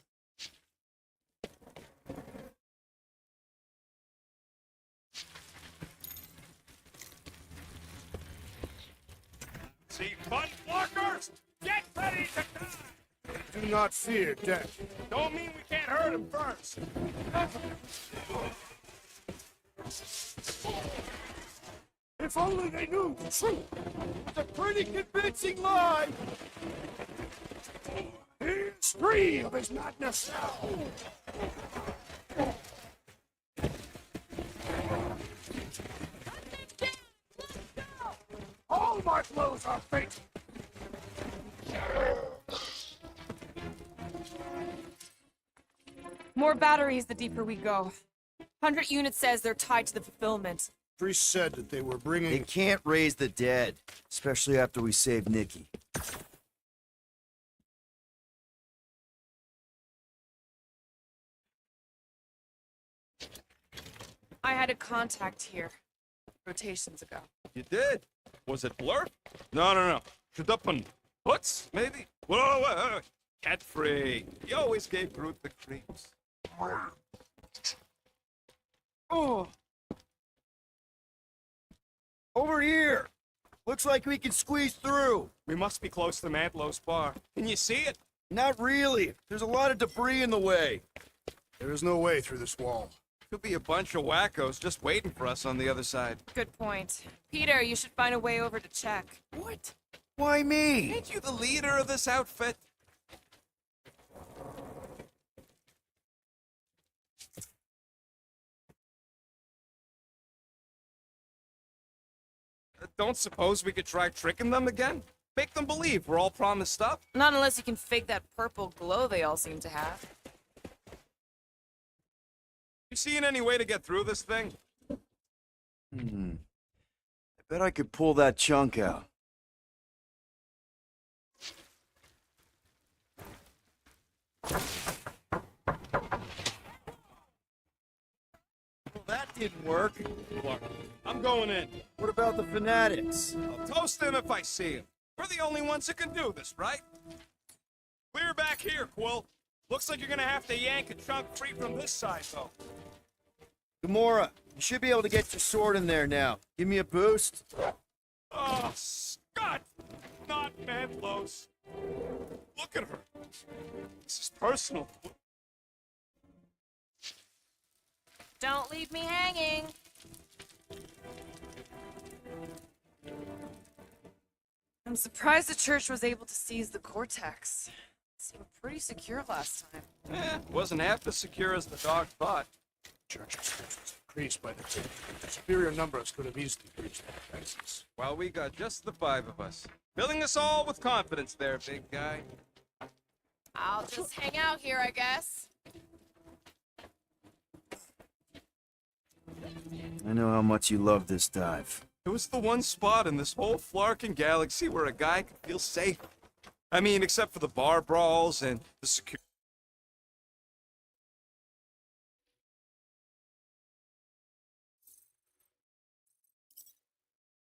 [SPEAKER 3] See, fun Flarkers? Get ready to die!
[SPEAKER 10] Do not fear death.
[SPEAKER 3] Don't mean we can't hurt him first.
[SPEAKER 10] If only they knew the truth.
[SPEAKER 3] It's a pretty convincing lie.
[SPEAKER 10] He is free of his madness now. All my blows are fatal.
[SPEAKER 4] More batteries the deeper we go. 100 units says they're tied to the fulfillment.
[SPEAKER 10] Priest said that they were
[SPEAKER 1] They
[SPEAKER 10] bringing...
[SPEAKER 1] can't raise the dead, especially after we save Nikki.
[SPEAKER 4] I had a contact here. Rotations ago.
[SPEAKER 5] You did? Was it Blur? No. Shadupin. Hoots, maybe? Whoa. Cat free. He always gave Groot the creeps.
[SPEAKER 1] Oh! Over here! Looks like we can squeeze through.
[SPEAKER 5] We must be close to Mantlo's bar. Can you see it?
[SPEAKER 1] Not really. There's a lot of debris in the way.
[SPEAKER 10] There is no way through this wall.
[SPEAKER 5] Could be a bunch of wackos just waiting for us on the other side.
[SPEAKER 4] Good point. Peter, you should find a way over to check.
[SPEAKER 5] What?
[SPEAKER 1] Why me?
[SPEAKER 5] Ain't you the leader of this outfit? Don't suppose we could try tricking them again? Make them believe we're all promised stuff?
[SPEAKER 4] Not unless you can fake that purple glow they all seem to have.
[SPEAKER 5] You seen any way to get through this thing?
[SPEAKER 1] I bet I could pull that chunk out. Well, that didn't work.
[SPEAKER 5] I'm going in.
[SPEAKER 1] What about the fanatics?
[SPEAKER 5] I'll toast him if I see him. We're the only ones that can do this, right?
[SPEAKER 3] Clear back here, Quill. Looks like you're gonna have to yank a chunk free from this side, though.
[SPEAKER 1] Gamora, you should be able to get your sword in there now. Give me a boost.
[SPEAKER 3] Oh, Scott! Not Medlos. Look at her. This is personal.
[SPEAKER 2] Don't leave me hanging.
[SPEAKER 6] I'm surprised the church was able to seize the Cortex. It seemed pretty secure last time.
[SPEAKER 5] Wasn't half as secure as the dog thought.
[SPEAKER 10] Church's strength was increased by the two. Superior numbers could have easily breached that defenses.
[SPEAKER 5] Well, we got just the 5 of us. Filling us all with confidence there, big guy.
[SPEAKER 6] I'll just hang out here, I guess.
[SPEAKER 1] I know how much you love this dive.
[SPEAKER 5] It was the one spot in this whole Flarkin galaxy where a guy could feel safe. I mean, except for the bar brawls and the security.